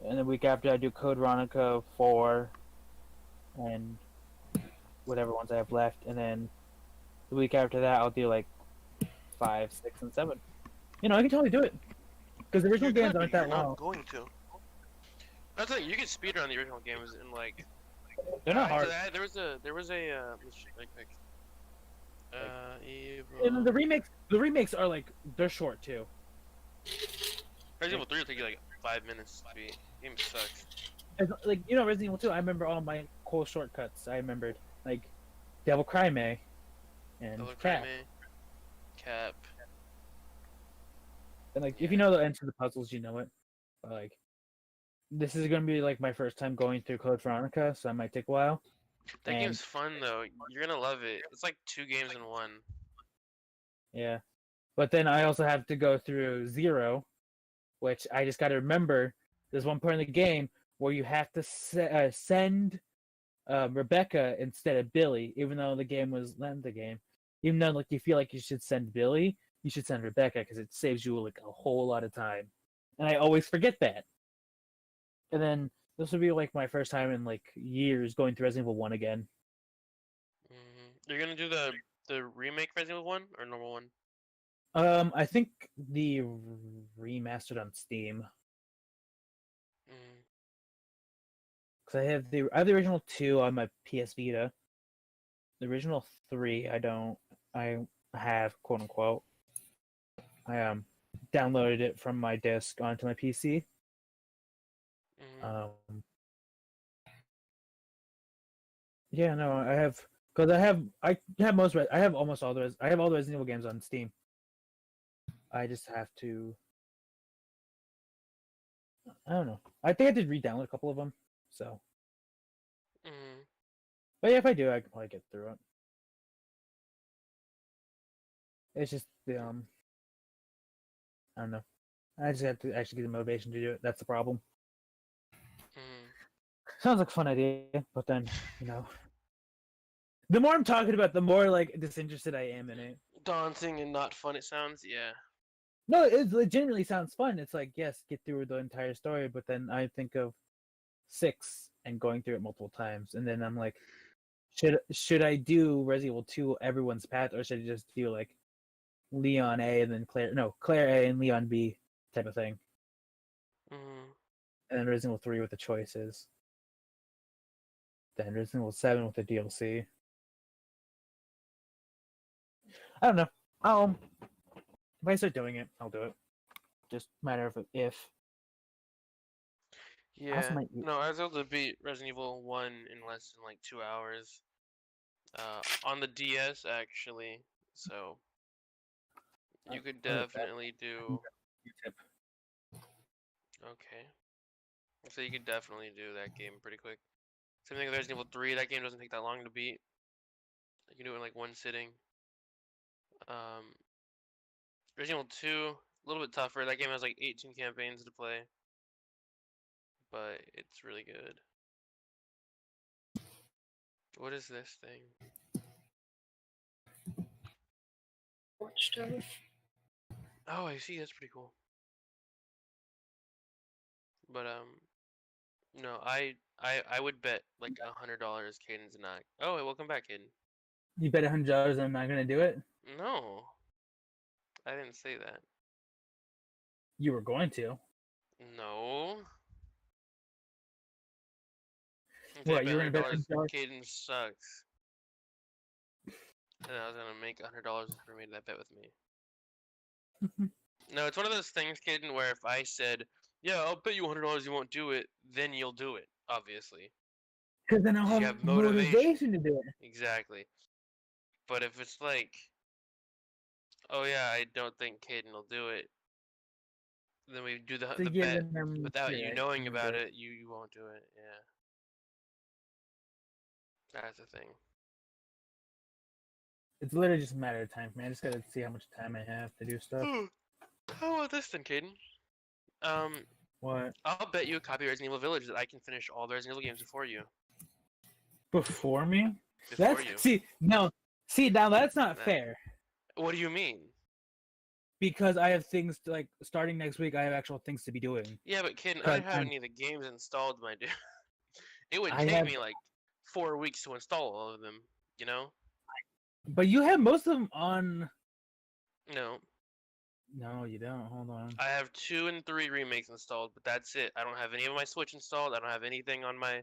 And the week after I do Code Veronica 4 and whatever ones I have left. And then the week after that I'll do like 5, 6, and 7. You know, I can totally do it. Because the original games aren't that You're long. not going to. That's like you can speedrun the original games in like. They're not hard. There was a let's check really quick. And the remakes are like, they're short too. Resident Evil 3 will take you like 5 minutes to beat. Game sucks. Like, you know, Resident Evil 2, I remember all my cool shortcuts. I remembered, like, Devil Cry May and Cap. Cap. And, like, if you know the answer to the puzzles, you know it. But, like, this is going to be, like, my first time going through Code Veronica, so it might take a while. That And- game's fun, though. You're gonna love it. It's like 2 games in one. Yeah. But then I also have to go through 0, which I just got to remember. There's one part in the game where you have to send Rebecca instead of Billy, even though the game was the game. Even though like you feel like you should send Billy, you should send Rebecca because it saves you like a whole lot of time. And I always forget that. And then this will be like my first time in like years going through Resident Evil 1 again. You're gonna do the remake Resident Evil 1 or normal one? I think the remastered on Steam. Because I have the original 2 on my PS Vita. The original 3 I have, quote unquote. I downloaded it from my disc onto my PC. Yeah, no, I have, because I have almost all the I have all the Resident Evil games on Steam. I just have to, I don't know. I think I did re-download a couple of them, so. But yeah, if I do, I can probably get through it. It's just the I don't know. I just have to actually get the motivation to do it. That's the problem. Sounds like a fun idea, but then, you know, the more I'm talking about, the more like disinterested I am in it. Daunting and not fun it sounds, yeah. No, it legitimately sounds fun. It's like, yes, get through the entire story, but then I think of 6 and going through it multiple times, and then I'm like, should I do Resident Evil 2 everyone's path, or should I just do like Leon A and then Claire A and Leon B type of thing, Mm-hmm. and then Resident Evil 3 with the choices, then Resident Evil 7 with the DLC. I don't know. If I start doing it, I'll do it. Just matter of if. Yeah. might- No, I was able to beat Resident Evil 1 in less than like 2 hours. On the DS actually. So you could I'll get that. definitely do. Tip. Okay. So you could definitely do that game pretty quick. Same thing with Resident Evil 3. That game doesn't take that long to beat. You can do it in like one sitting. Resident Evil 2, a little bit tougher. That game has like 18 campaigns to play. But it's really good. What is this thing? Watchtower. Oh, I see. That's pretty cool. But no, I would bet like $100 Caden's not. Oh, welcome back, Caden. You bet $100 I'm not gonna do it. No, I didn't say that. You were going to. No. What, you were gonna bet $100 $100? Caden sucks. And I was gonna make $100 for me that bet with me. No, it's one of those things, Caden, where if I said, "Yeah, I'll bet you $100 you won't do it," then you'll do it, obviously. Because then I'll You have have motivation to do it. Exactly. But if it's like, "Oh yeah, I don't think Caden will do it," then we do the To bet give them without you shit, knowing you about do it. You won't do it. Yeah. That's the thing. It's literally just a matter of time, man. I just gotta see how much time I have to do stuff. How about this then, Caden? What? I'll bet you a copy of Resident Evil Village that I can finish all the Resident Evil games before you. Before me? Before That's you. now that's not Nah. fair. What do you mean? Because I have things to, like, starting next week. I have actual things to be doing. Yeah, but Caden, I But don't have I'm- any of the games installed, my dude. It would I take have- me like 4 weeks to install all of them. You know? But you have most of them on. No, No, you don't. Hold on. I have 2 and 3 remakes installed, but that's it. I don't have any of my Switch installed. I don't have anything on my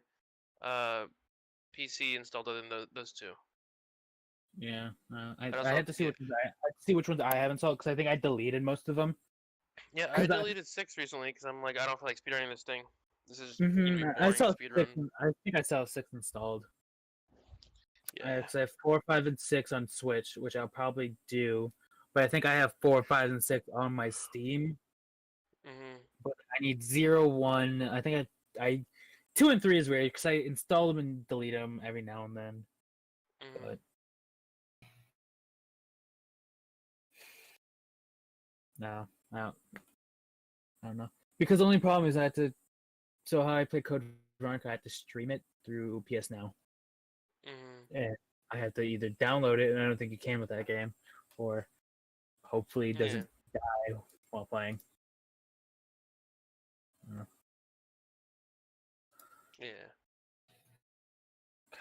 PC installed other than those 2. Yeah, I also have to see which ones I have installed because I think I deleted most of them. Yeah, I 'Cause I- deleted 6 recently because I'm like, I don't feel like speedrunning this thing. This is gonna be Mm-hmm. I boring saw speedrun. 6. I think I saw 6 installed. Yeah. I have 4, 5, and 6 on Switch, which I'll probably do. But I think I have 4, 5, and 6 on my Steam. Mhm. But I need 0, 1. I think I 2 and 3 is weird because I install them and delete them every now and then. Mhm. But no, I don't know. Because the only problem is I have to. So how I play Code Veronica, I have to stream it through PS Now. Mhm. And I have to either download it, and I don't think you can with that game, or hopefully it doesn't die while playing. Yeah.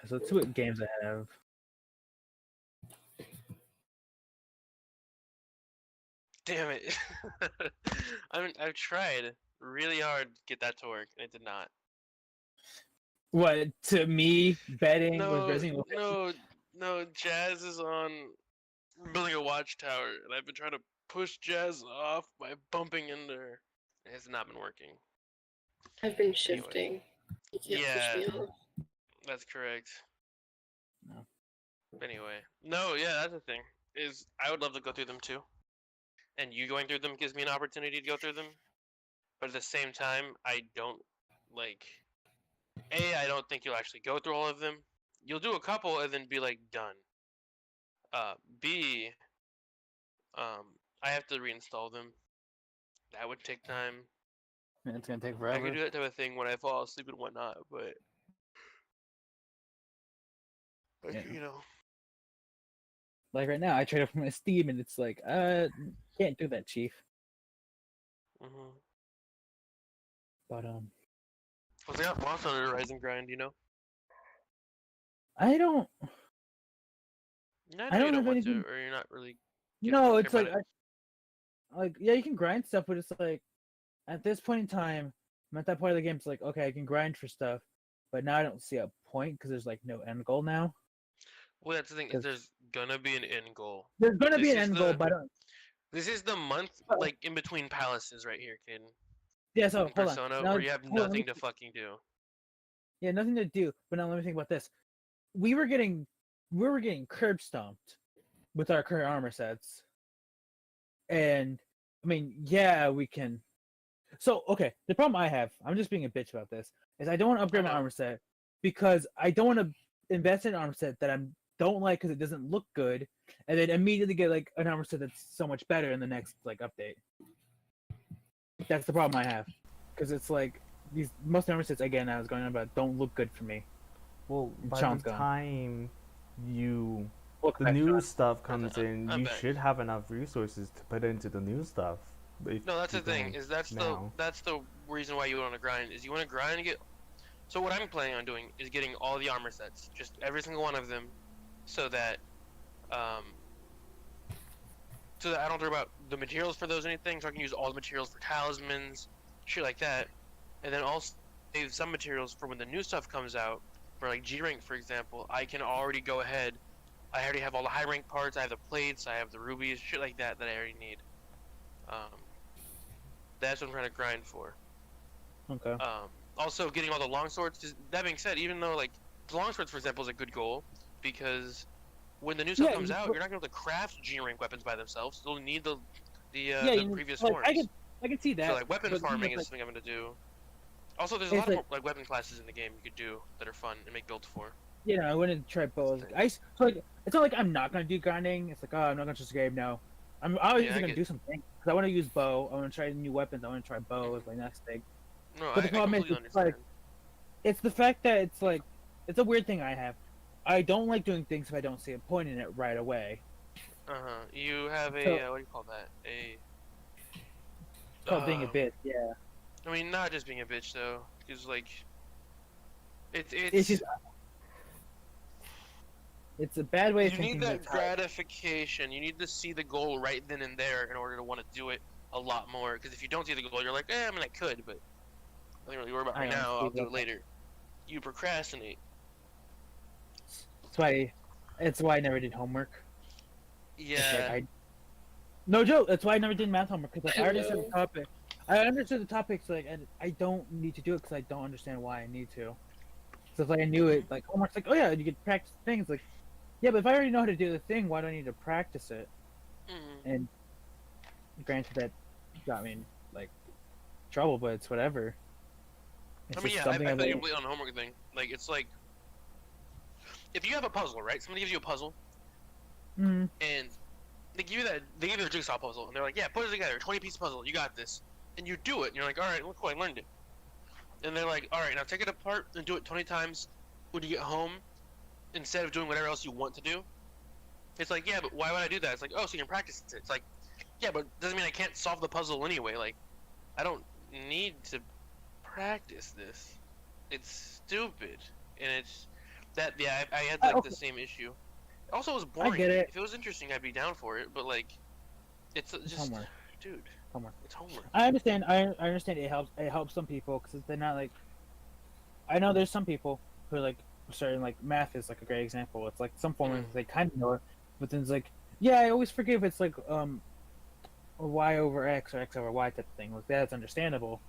So let's see what games I have. Damn it. I've tried really hard to get that to work, and it did not. What, to me, betting with No, Resident Evil? no, Jazz is on building a watchtower, and I've been trying to push Jazz off by bumping into her. It has not been working. I've been shifting. You can't push me off. That's correct. No. Anyway, no, yeah, that's the thing. Is I would love to go through them too, and you going through them gives me an opportunity to go through them. But at the same time, I don't like. I don't think you'll actually go through all of them. You'll do a couple and then be like done. B, I have to reinstall them. That would take time. Man, it's gonna take I forever. could do that type of thing when I fall asleep and whatnot, but Yeah. you know. Like right now, I tried to open my Steam, and it's like, can't do that, Chief. Mhm. But Well, they got lost on a Rising grind, you know. I don't. No, I I know you don't don't have want anything. to, or you're not really. No, care it's about like it. like yeah, you can grind stuff, but it's like at this point in time, I'm at that point of the game. It's like okay, I can grind for stuff, but now I don't see a point because there's like no end goal now. Well, that's the thing is Because there's gonna be an end goal. there's gonna be This an is end goal, the but I don't. this is the month uh, like in between palaces right here, kid. Yeah, so In hold on. Persona, Now, where you have hold on, nothing to fucking do. yeah, nothing to do. But now let me think about this. We were getting curb stomped with our current armor sets, and I mean, yeah, we can. So okay, the problem I have, I'm just being a bitch about this, is I don't want to upgrade my know. armor set because I don't want to invest in an armor set that I don't like because it doesn't look good, and then immediately get like an armor set that's so much better in the next like update. That's the problem I have, because it's like these most armor sets again I was going on about don't look good for me. Well, And by Sean's the gone. time you Look the back, new Sean. stuff comes in, I'm you back. should have enough resources to put into the new stuff. If No, that's you the thing. don't Is that's now. the reason why you want to grind. Is you want to grind and get. So what I'm planning on doing is getting all the armor sets, just every single one of them, so that um, I don't worry about the materials for those or anything. So I can use all the materials for talismans, shit like that, and then also save some materials for when the new stuff comes out. For like G rank, for example, I can already go ahead. I already have all the high rank parts. I have the plates. I have the rubies, shit like that that I already need. Um, that's what I'm trying to grind for. Okay. Also getting all the long swords. That being said, even though like the long swords, for example, is a good goal because when the new stuff Yeah, comes out, you're not gonna be able to craft G rank weapons by themselves. You'll need yeah, the previous like forms. I can see that. So like weapon but the thing farming is like, something I'm gonna do. Also, there's a it's lot of like weapon classes in the game you could do that are fun and make builds for. you know, I wanted to try both. So like, it's not like I'm not gonna do grinding. It's like, oh, I'm not gonna just game. No, I'm always Yeah, I gonna get. do something because I want to use bow. I want to try new weapons. I want to try bow as my next thing. No, But the I problem is, completely it's like, understand. it's the fact that it's like, it's a weird thing I have. I don't like doing things if I don't see a point in it right away. You have a So what do you call that? A. it's called being a Um, bitch. Yeah, I mean, not just being a bitch though, because like it's just it's a bad way of you thinking. need that That's how. gratification. You need to see the goal right then and there in order to want to do it a lot more. Because if you don't see the goal, you're like, I mean, I could, but I don't really worry about it I right know, now. I'll Steve, do it okay. later. You procrastinate. That's why. It's why I never did homework. It's like Yeah. no joke. That's why I never did math homework because like, I already said Hello. the topic. I understood the topics like, and I don't need to do it because I don't understand why I need to. So if like, I knew it, like homework's like, oh yeah, you could practice things. Like, yeah, but if I already know how to do the thing, why do I need to practice it? Mm. And granted, that got me in like trouble, but it's whatever. It's I mean, just yeah, something I I've feel you like, completely on the homework thing. Like, it's like if you have a puzzle, right? Somebody gives you a puzzle, mm, and they give you a jigsaw puzzle, and they're like, yeah, put it together, 20-piece puzzle, you got this, and you do it, and you're like, all right, look, cool, I learned it. And they're like, all right, now take it apart and do it 20 times when you get home, instead of doing whatever else you want to do. It's like, yeah, but why would I do that? It's like, oh, so you can practice it. It's like, yeah, but doesn't mean I can't solve the puzzle anyway. Like, I don't need to practice this. It's stupid, and it's that. Yeah, I had like okay, the same issue. Also, it was I boring. get it. If it was interesting, I'd be down for it. But like, it's It's just, homework. dude, Homework. it's homework. I understand. I understand. It helps. It helps some people because they're not like. I know there's some people who like certain like math is like a great example. It's like some formulas they kind of know it, but then it's like yeah, I always forget if it's like y over x or x over y type of thing. Like that's understandable.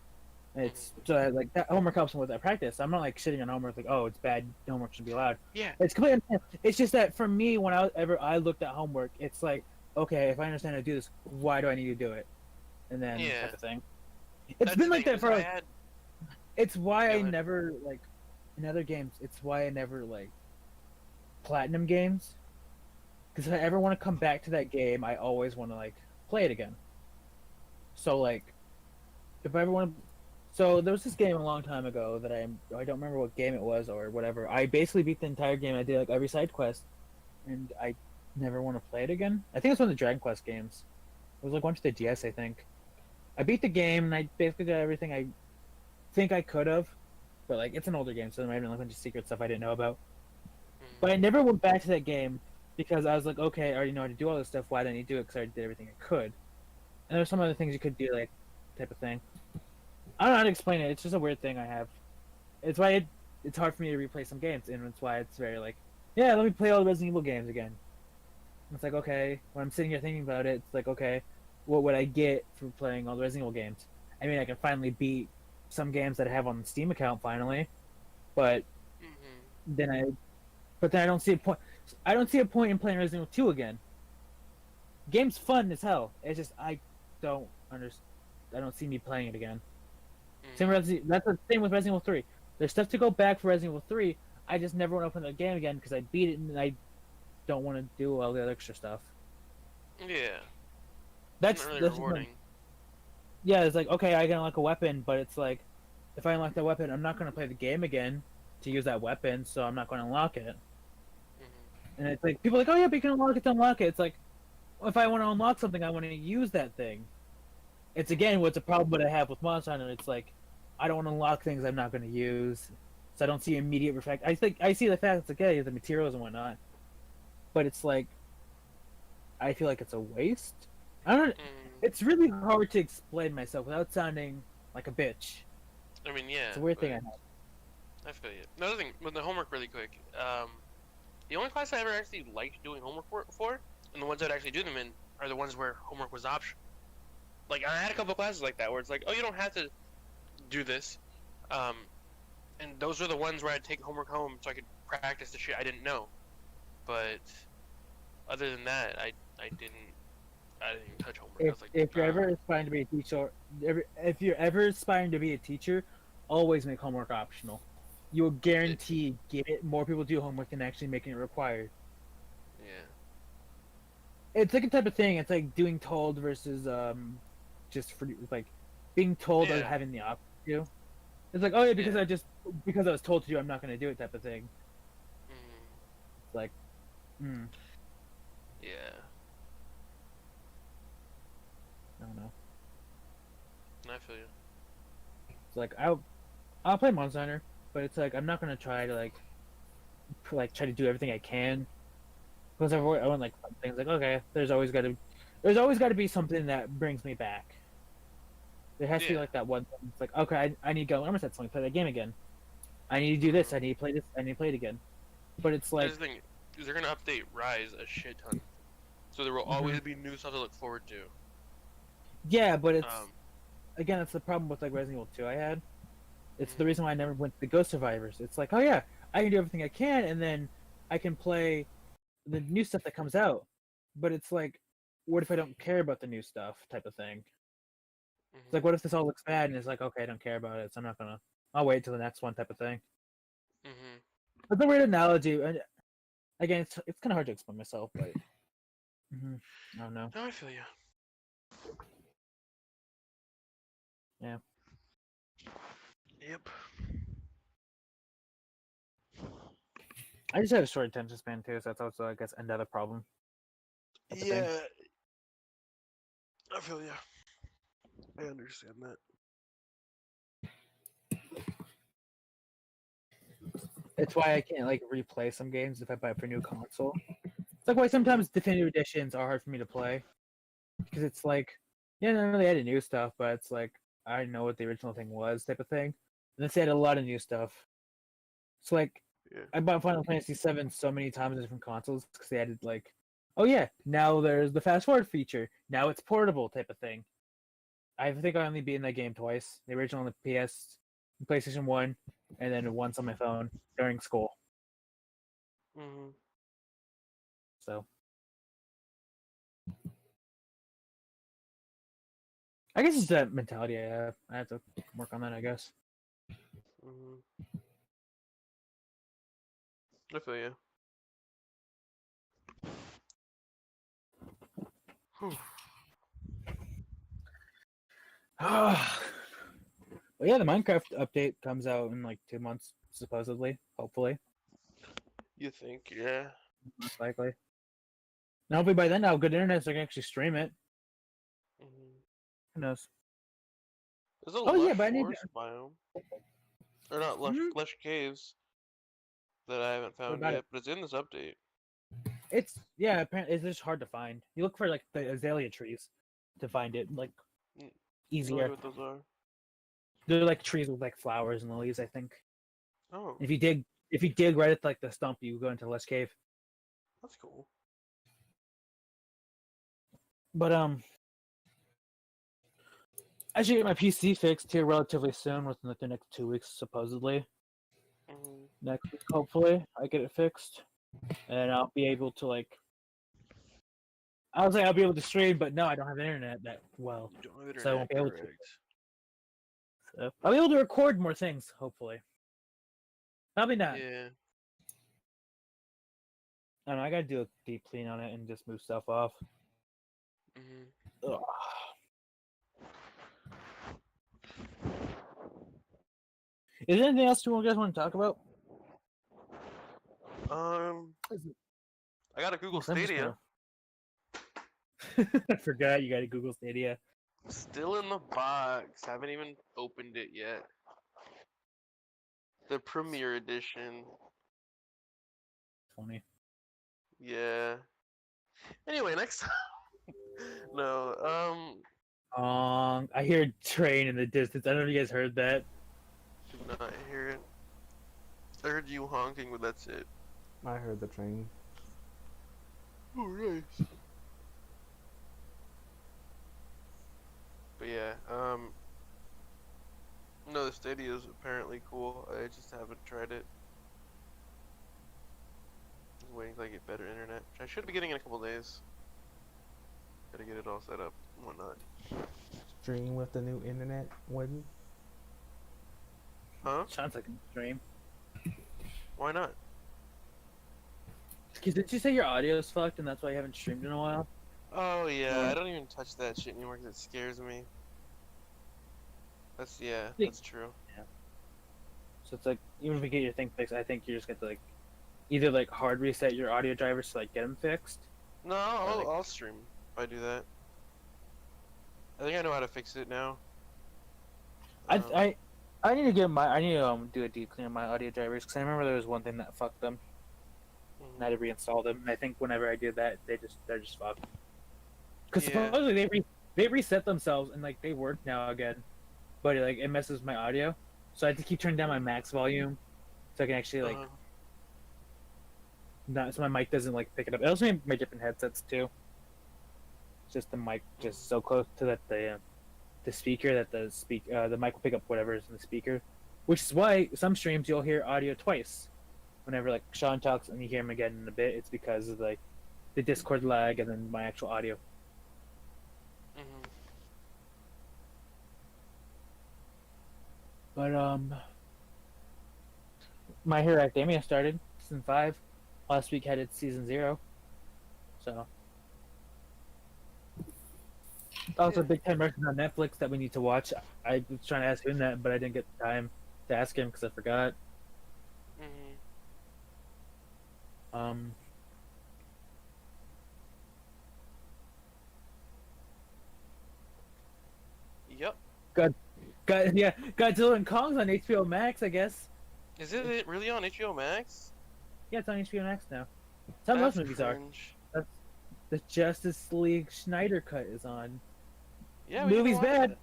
It's so like that homework helps me with that practice. I'm not like sitting on homework like oh it's bad homework should be allowed. Yeah, It's completely understandable. It's just that for me when I looked at homework, it's like okay if I understand how to do this, why do I need to do it? And then yeah. type of thing. It's That's been the like thing that is for I like had. it's why Go I ahead. never like in other games. It's why I never like platinum games because if I ever want to come back to that game, I always want to like play it again. So like if I ever want to, so there was this game a long time ago that I don't remember what game it was or whatever. I basically beat the entire game. I did like every side quest, and I never want to play it again. I think it's one of the Dragon Quest games. It was like one for the DS, I think. I beat the game and I basically did everything I think I could have, but like it's an older game, so there might have been like a bunch of secret stuff I didn't know about. Mm. But I never went back to that game because I was like, okay, I already know how to do all this stuff. Why didn't you do it? Because I already did everything I could. And there's some other things you could do, like type of thing. I don't know how to explain it. It's just a weird thing I have. It's why it's hard for me to replay some games, and it's why it's very like, yeah, let me play all the Resident Evil games again. And it's like, okay, when I'm sitting here thinking about it, it's like, okay, what would I get for playing all the Resident Evil games? I mean, I can finally beat some games that I have on the Steam account finally, but then I don't see a point. I don't see a point in playing Resident Evil 2 again. Game's fun as hell. It's just I don't understand. I don't see me playing it again. That's the same with Resident Evil 3. There's stuff to go back for Resident Evil 3. I just never want to open the game again because I beat it and I don't want to do all the other extra stuff. Yeah. That's not really rewarding. Yeah, it's like, okay, I can unlock a weapon, but it's like, if I unlock that weapon, I'm not going to play the game again to use that weapon, so I'm not going to unlock it. And it's like, people are like, oh yeah, but you can unlock it to unlock it. It's like, well, if I want to unlock something, I want to use that thing. It's again, what's a problem that I have with Monster Hunter. It's like, I don't want to unlock things I'm not going to use, so I don't see immediate effect. I see the fact it's like, yeah, the materials and whatnot, but it's like, I feel like it's a waste. I don't. It's really hard to explain myself without sounding like a bitch. I mean, yeah. It's a weird thing I have. I feel you. Another thing, with the homework really quick, the only class I ever actually liked doing homework for, and the ones I'd actually do them in, are the ones where homework was optional. Like, I had a couple classes like that where it's like, oh, you don't have to do this. And those were the ones where I'd take homework home so I could practice the shit I didn't know. But other than that, I didn't touch homework. I was like, If you're ever aspiring to be a teacher, if you're ever aspiring to be a teacher, always make homework optional. You will guarantee get more people do homework than actually making it required. Yeah. It's like a type of thing. It's like doing told versus just for like being told or having the option to do. It's like, oh yeah, because I was told to do, I'm not going to do it type of thing. It's like, yeah. I don't know. I feel you. It's like I'll play Monster Hunter, but it's like I'm not gonna try to try to do everything I can because I want like things like, okay, there's always got to be something that brings me back. There has to be like that one thing. It's like, okay, I need to go. I'm gonna set something, play that game again. I need to do this. I need to play this. I need to play it again. But it's like, the thing is, they're gonna update Rise a shit ton, so there will always be new stuff to look forward to. Yeah, but it's again, it's the problem with like Resident Evil 2 I had. It's the reason why I never went to the Ghost Survivors. It's like, oh yeah, I can do everything I can, and then I can play the new stuff that comes out. But it's like, what if I don't care about the new stuff type of thing? It's like, what if this all looks bad and it's like, okay, I don't care about it, so I'm not gonna. I'll wait till the next one type of thing. It's a weird analogy, and again, it's kind of hard to explain myself, but I don't know. No, I feel you. Yeah. Yep. I just have a short attention span too, so that's also, I guess, another problem. Yeah. I feel you. I understand that. It's why I can't like replay some games if I buy it for a new console. It's like why sometimes definitive editions are hard for me to play because it's like, yeah, no, they added new stuff, but it's like I know what the original thing was type of thing. And then they added a lot of new stuff. It's like I bought Final Fantasy VII so many times on different consoles because they added like, oh yeah, now there's the fast forward feature. Now it's portable type of thing. I think I only beat in that game twice. The original on the PlayStation 1, and then once on my phone during school. So I guess it's that mentality I have. I have to work on that, I guess. I feel you. Well, yeah, the Minecraft update comes out in like 2 months, supposedly. Hopefully. You think? Yeah. Most likely. Now, hopefully by then, I'll have good internet so I can actually stream it. Who knows? There's a lush forest biome. Or not lush, lush caves. that I haven't found about yet, it? but it's in this update. It's yeah. Apparently, it's just hard to find. You look for like the azalea trees to find it, like Mm, No easier. idea what those are. They're like trees with like flowers and lilies, I think. Oh, If you dig right at like the stump, you go into Lush Cave. that's cool. But I should get my PC fixed here relatively soon, within like the next 2 weeks, supposedly. Mhm. Next week, hopefully, I get it fixed, and I'll be able to like. I was like, I'll be able to stream, but no, I don't have internet that well, You don't have so I internet, won't be able to. correct. So I'll be able to record more things, hopefully. Probably not. Yeah. I don't know. I gotta do a deep clean on it and just move stuff off. hmm Ugh. Is there anything else you guys want to talk about? I got a Google I'm just Stadia. I forgot you got a Google Stadia. Still in the box. Haven't even opened it yet. The Premier Edition. Funny. Yeah. Anyway, next. No. I hear a train in the distance. I don't know if you guys heard that. Did not hear it. I heard you honking, but that's it. I heard the train. Oh, nice. But yeah, no, the Stadia is apparently cool. I just haven't tried it. Just waiting till I get better internet, which I should be getting in a couple days. Gotta get it all set up and whatnot. Stream with the new internet, wouldn't? Huh? Sounds like a stream. Why not? Did you say your audio is fucked and that's why you haven't streamed in a while? Oh yeah, I don't even touch that shit anymore because it scares me. That's true. So it's like, even if you get your thing fixed, I think you're just going to like either like hard reset your audio drivers to like get them fixed. No, I'll stream if I do that. I think I know how to fix it now. I need to do a deep clean of my audio drivers because I remember there was one thing that fucked them. Mhm. And I had to reinstall them. And I think whenever I did that, they're just fucked. Because Yeah. supposedly they reset themselves and like they work now again, but like it messes with my audio, so I have to keep turning down my max volume so I can actually like not so my mic doesn't like pick it up. It also made my different headsets too. It's just the mic just so close to that the speaker that the mic will pick up whatever is in the speaker, which is why some streams you'll hear audio twice. Whenever like Sean talks and you hear him again in a bit, it's because of like the Discord lag and then my actual audio. Mhm. But My Hero Academia started season 5. Last week had its season 0. So also a big time merchant on Netflix that we need to watch. I was trying to ask him that, but I didn't get the time to ask him because I forgot. Mhm. Um, Yep. Godzilla and Kong's on HBO Max, I guess. Is it really on HBO Max? Yeah, it's on HBO Max now. Some of those That's movies are. cringe. The Justice League Schneider cut is on. Yeah, we need to Movie's watch bad. it.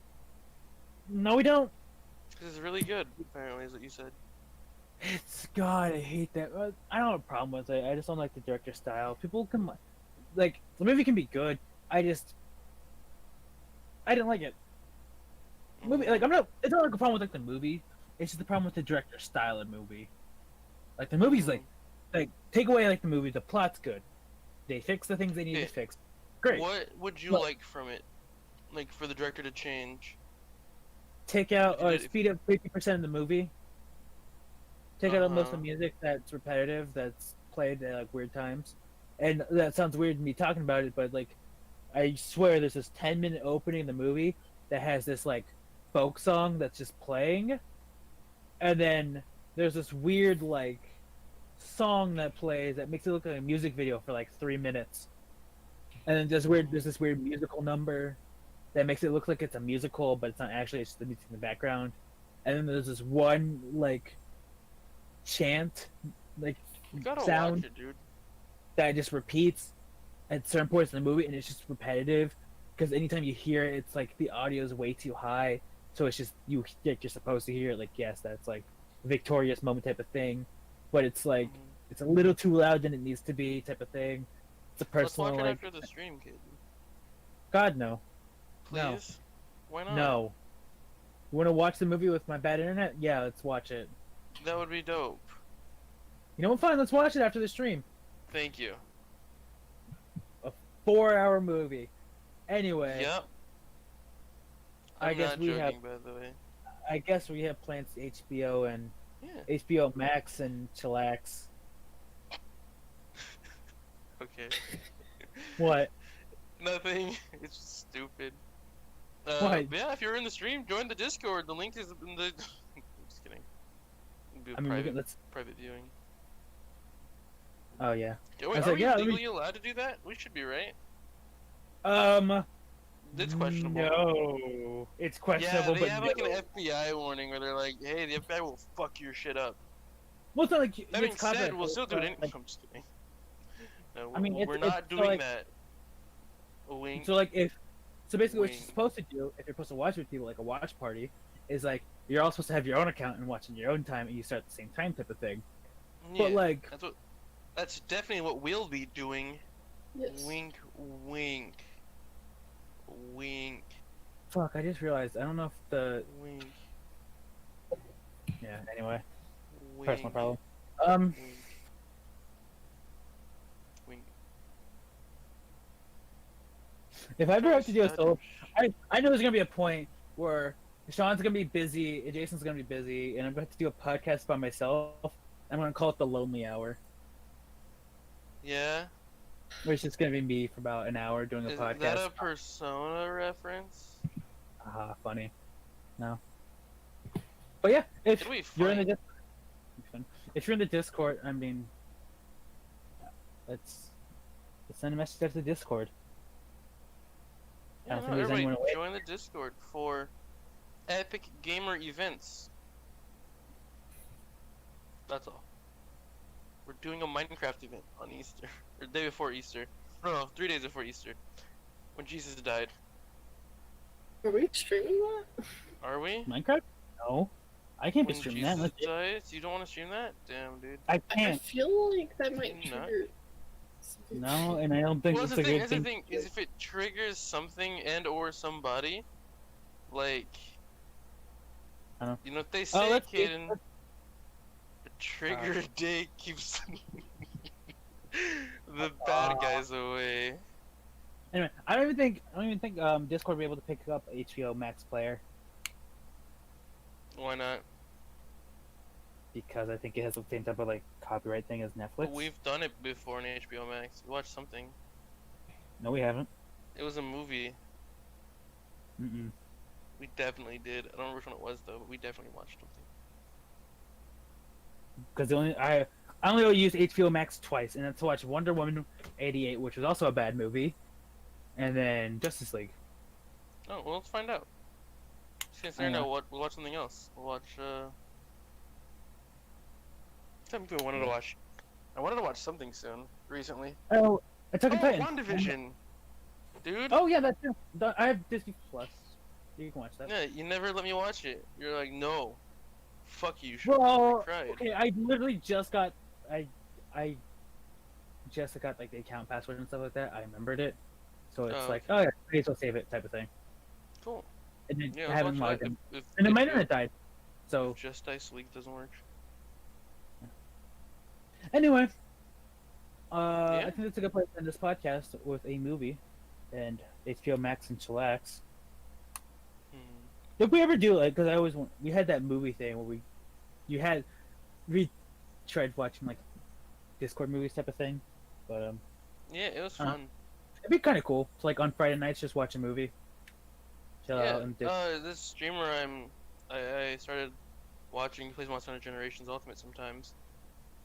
No, we don't. This is really good, apparently, is what you said. It's God, I hate that. I don't have a problem with it. I just don't like the director's style. People can like the movie can be good. I didn't like it. Movie like I'm not. It's not like a problem with like the movie. It's just the problem with the director's style of movie. Like the movie's like take away like the movie. The plot's good. They fix the things they need to fix. Great. What would you Look. like from it? Like for the director to change? Take out or Did it- speed up 50% of the movie. Take out most of the Uh-huh. music that's repetitive, that's played at like weird times. And that sounds weird to me talking about it, but like I swear there's this 10-minute opening in the movie that has this like folk song that's just playing. And then there's this weird like song that plays that makes it look like a music video for like 3 minutes. And then there's this weird musical number that makes it look like it's a musical, but it's not actually. It's just the music in the background. And then there's this one like chant like You gotta sound watch it, dude. that just repeats at certain points in the movie, and it's just repetitive. Because anytime you hear it, it's like the audio is way too high, so it's just you're supposed to hear it. Like yes, that's like victorious moment type of thing, but it's like Mhm. it's a little too loud than it needs to be type of thing. It's a Let's personal watch it like after the stream, kid. God no, no, Please? Why not? no. You want to watch the movie with my bad internet? Yeah, let's watch it. That would be dope. You know what? Fine, let's watch it after the stream. Thank you. 4-hour movie. Anyway, Yep. I I'm guess not we joking, have- by the way. I guess we have plans to HBO and Yeah. HBO Max and Chillax. Okay. What? Nothing. It's just stupid. Why? Yeah, if you're in the stream, join the Discord. The link is in the. I'm just kidding. It'll be a I mean, private, let's. private viewing. Oh yeah. Yeah, I wait, was are like, we yeah, let me- legally allowed to do that? We should be, right? It's questionable. No, it's questionable. Yeah, they but have no. like an FBI warning where they're like, "Hey, the FBI will fuck your shit up." Well, it's not like That being it's said, copyright, we'll still do it. but, like, I'm just kidding. No, I mean, we're it's not doing like- that. A wink. So like so basically what Wing. you're supposed to do if you're supposed to watch with people like a watch party is like you're all supposed to have your own account and watch in your own time and you start at the same time type of thing. But Yeah, like that's definitely what we'll be doing. Yes. Wink, wink, wink, fuck, I just realized I don't know if the wink, yeah anyway wink. personal problem. Wink. Wink. If I ever have to do a solo, Such- I know there's gonna be a point where Sean's gonna be busy and Jason's gonna be busy and I'm gonna have to do a podcast by myself. I'm gonna call it the lonely hour, Yeah. where it's just gonna be me for about an hour doing a Is podcast. that a Persona reference? Funny. No. But yeah, if It'll be you're in the fine. if you're in the Discord, I mean, let's send a message out to the Discord. I Yeah, don't no, think there's everybody anyone away. join the Discord for epic gamer events. That's all. We're doing a Minecraft event on Easter, or the day before Easter. No, 3 days before Easter, when Jesus died. Are we streaming that? Are we? Minecraft? No, I can't be When streaming that. Jesus Unless dies, you don't want to stream that? Damn, dude. I I can't. feel like that might Can you not? trigger. something. No, and I don't think Well, it's that's a the good thing. thing. That's the thing is if it triggers something and or somebody, like, I don't- you know what they Oh, say, let's kid, and the trigger date keeps the bad guys away. Anyway, I don't even think Discord will be able to pick up HBO Max player Why not? because I think it has the same type of like copyright thing as Netflix. We've done it before on HBO Max. We watched something. No, we haven't. It was a movie. Mm-mm. We definitely did. I don't remember which one it was though, but we definitely watched something. Because I only used HBO Max twice, and that's to watch Wonder Woman '88, which was also a bad movie, and then Justice League. Oh, well, let's find out. Since there now, we'll watch something else. We'll watch. Something I wanted to watch. I wanted to watch something soon. Recently. Oh, Attack on Oh, Titan. WandaVision. Dude. Oh yeah, that's true. I have Disney Plus. You can watch that. Yeah, you never let me watch it. You're like, no. Fuck you. Sean. Well, I cried. okay, I literally just got I just got like the account password and stuff like that. I remembered it, so it's Oh, like, oh yeah, may as well save it type of thing. Cool. And then Yeah, I let's haven't watch logged that. in, If and then my if internet died. So Justice League doesn't work. anyway, Yeah. I think that's a good place to end this podcast with a movie, and HBO Max and Chillax. Hmm. If we ever do like, because I always want, we had that movie thing where we tried watching like Discord movies type of thing, but Yeah, it was Uh, fun. it'd be kind of cool to like on Friday nights just watch a movie. Chill Yeah. out and This streamer I started watching, he plays Monster Hunter Generations Ultimate sometimes.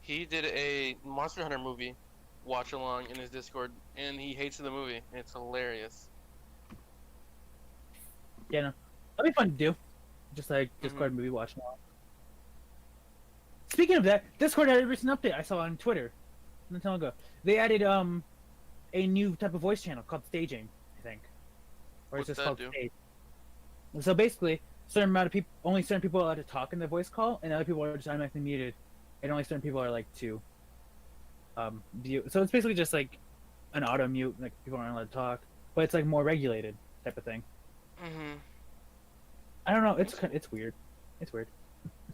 He did a Monster Hunter movie watch along in his Discord, and he hates the movie. It's hilarious. yeah, no, that'd be fun to do. Just like Discord movie watching. Speaking of that, Discord had a recent update I saw on Twitter not too long ago. They added a new type of voice channel called staging, I think, or What's it's just that called do? stage. So basically, certain amount of people, only certain people are allowed to talk in the voice call, and other people are just automatically muted, and only certain people are like to view. So it's basically just like an auto mute, like people aren't allowed to talk, but it's like more regulated type of thing. Mm-hmm. I don't know. It's weird. It's weird.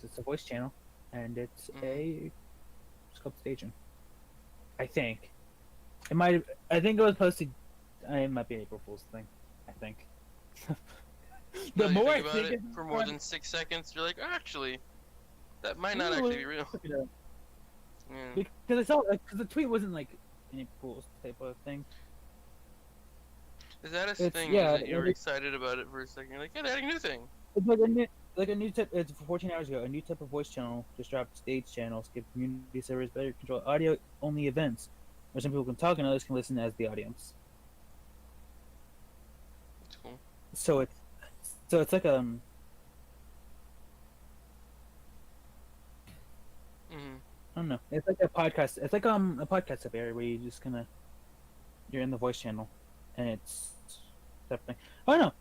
It's a voice channel, and it's called staging. I think it might. I think it was posted. It might be an April Fool's thing. I think. No, The you more think I about think it for more than 6 seconds, you're like, actually, that might not actually be real. Yeah. Because I saw, because the tweet wasn't like an April Fool's type of thing. Is that a It's- thing? yeah, Is that you were it- excited about it for a second? You're like, yeah, they're adding a new thing. It's like a new type. It's 14 hours ago. A new type of voice channel just dropped. Stage channels give community servers better control audio only events, where some people can talk and others can listen as the audience. That's cool. So it's like Mm-hmm. I don't know. It's like a podcast. It's like a podcast type area where you just you're in the voice channel, and it's type of thing. I don't know.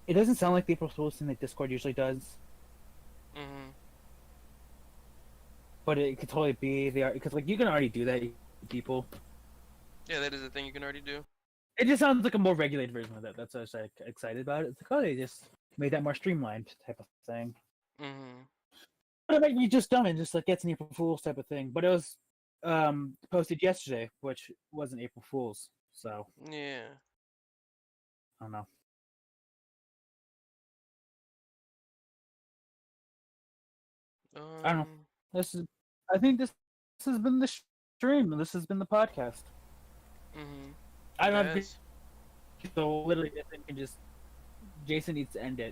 It doesn't sound like the April Fool's thing that Discord usually does, Mm-hmm. but it could totally be because like you can already do that, people. Yeah, that is a thing you can already do. It just sounds like a more regulated version of that. That's why I was like excited about it. It's like, oh, they just made that more streamlined type of thing. Mm-hmm. But it might be just dumb and just like gets an April Fool's type of thing. But it was posted yesterday, which wasn't April Fool's. So Yeah. I don't know. I don't know. I think this has been the stream. This has been the podcast. Mm-hmm. I don't know. Yes. So literally, I think Jason needs to end it.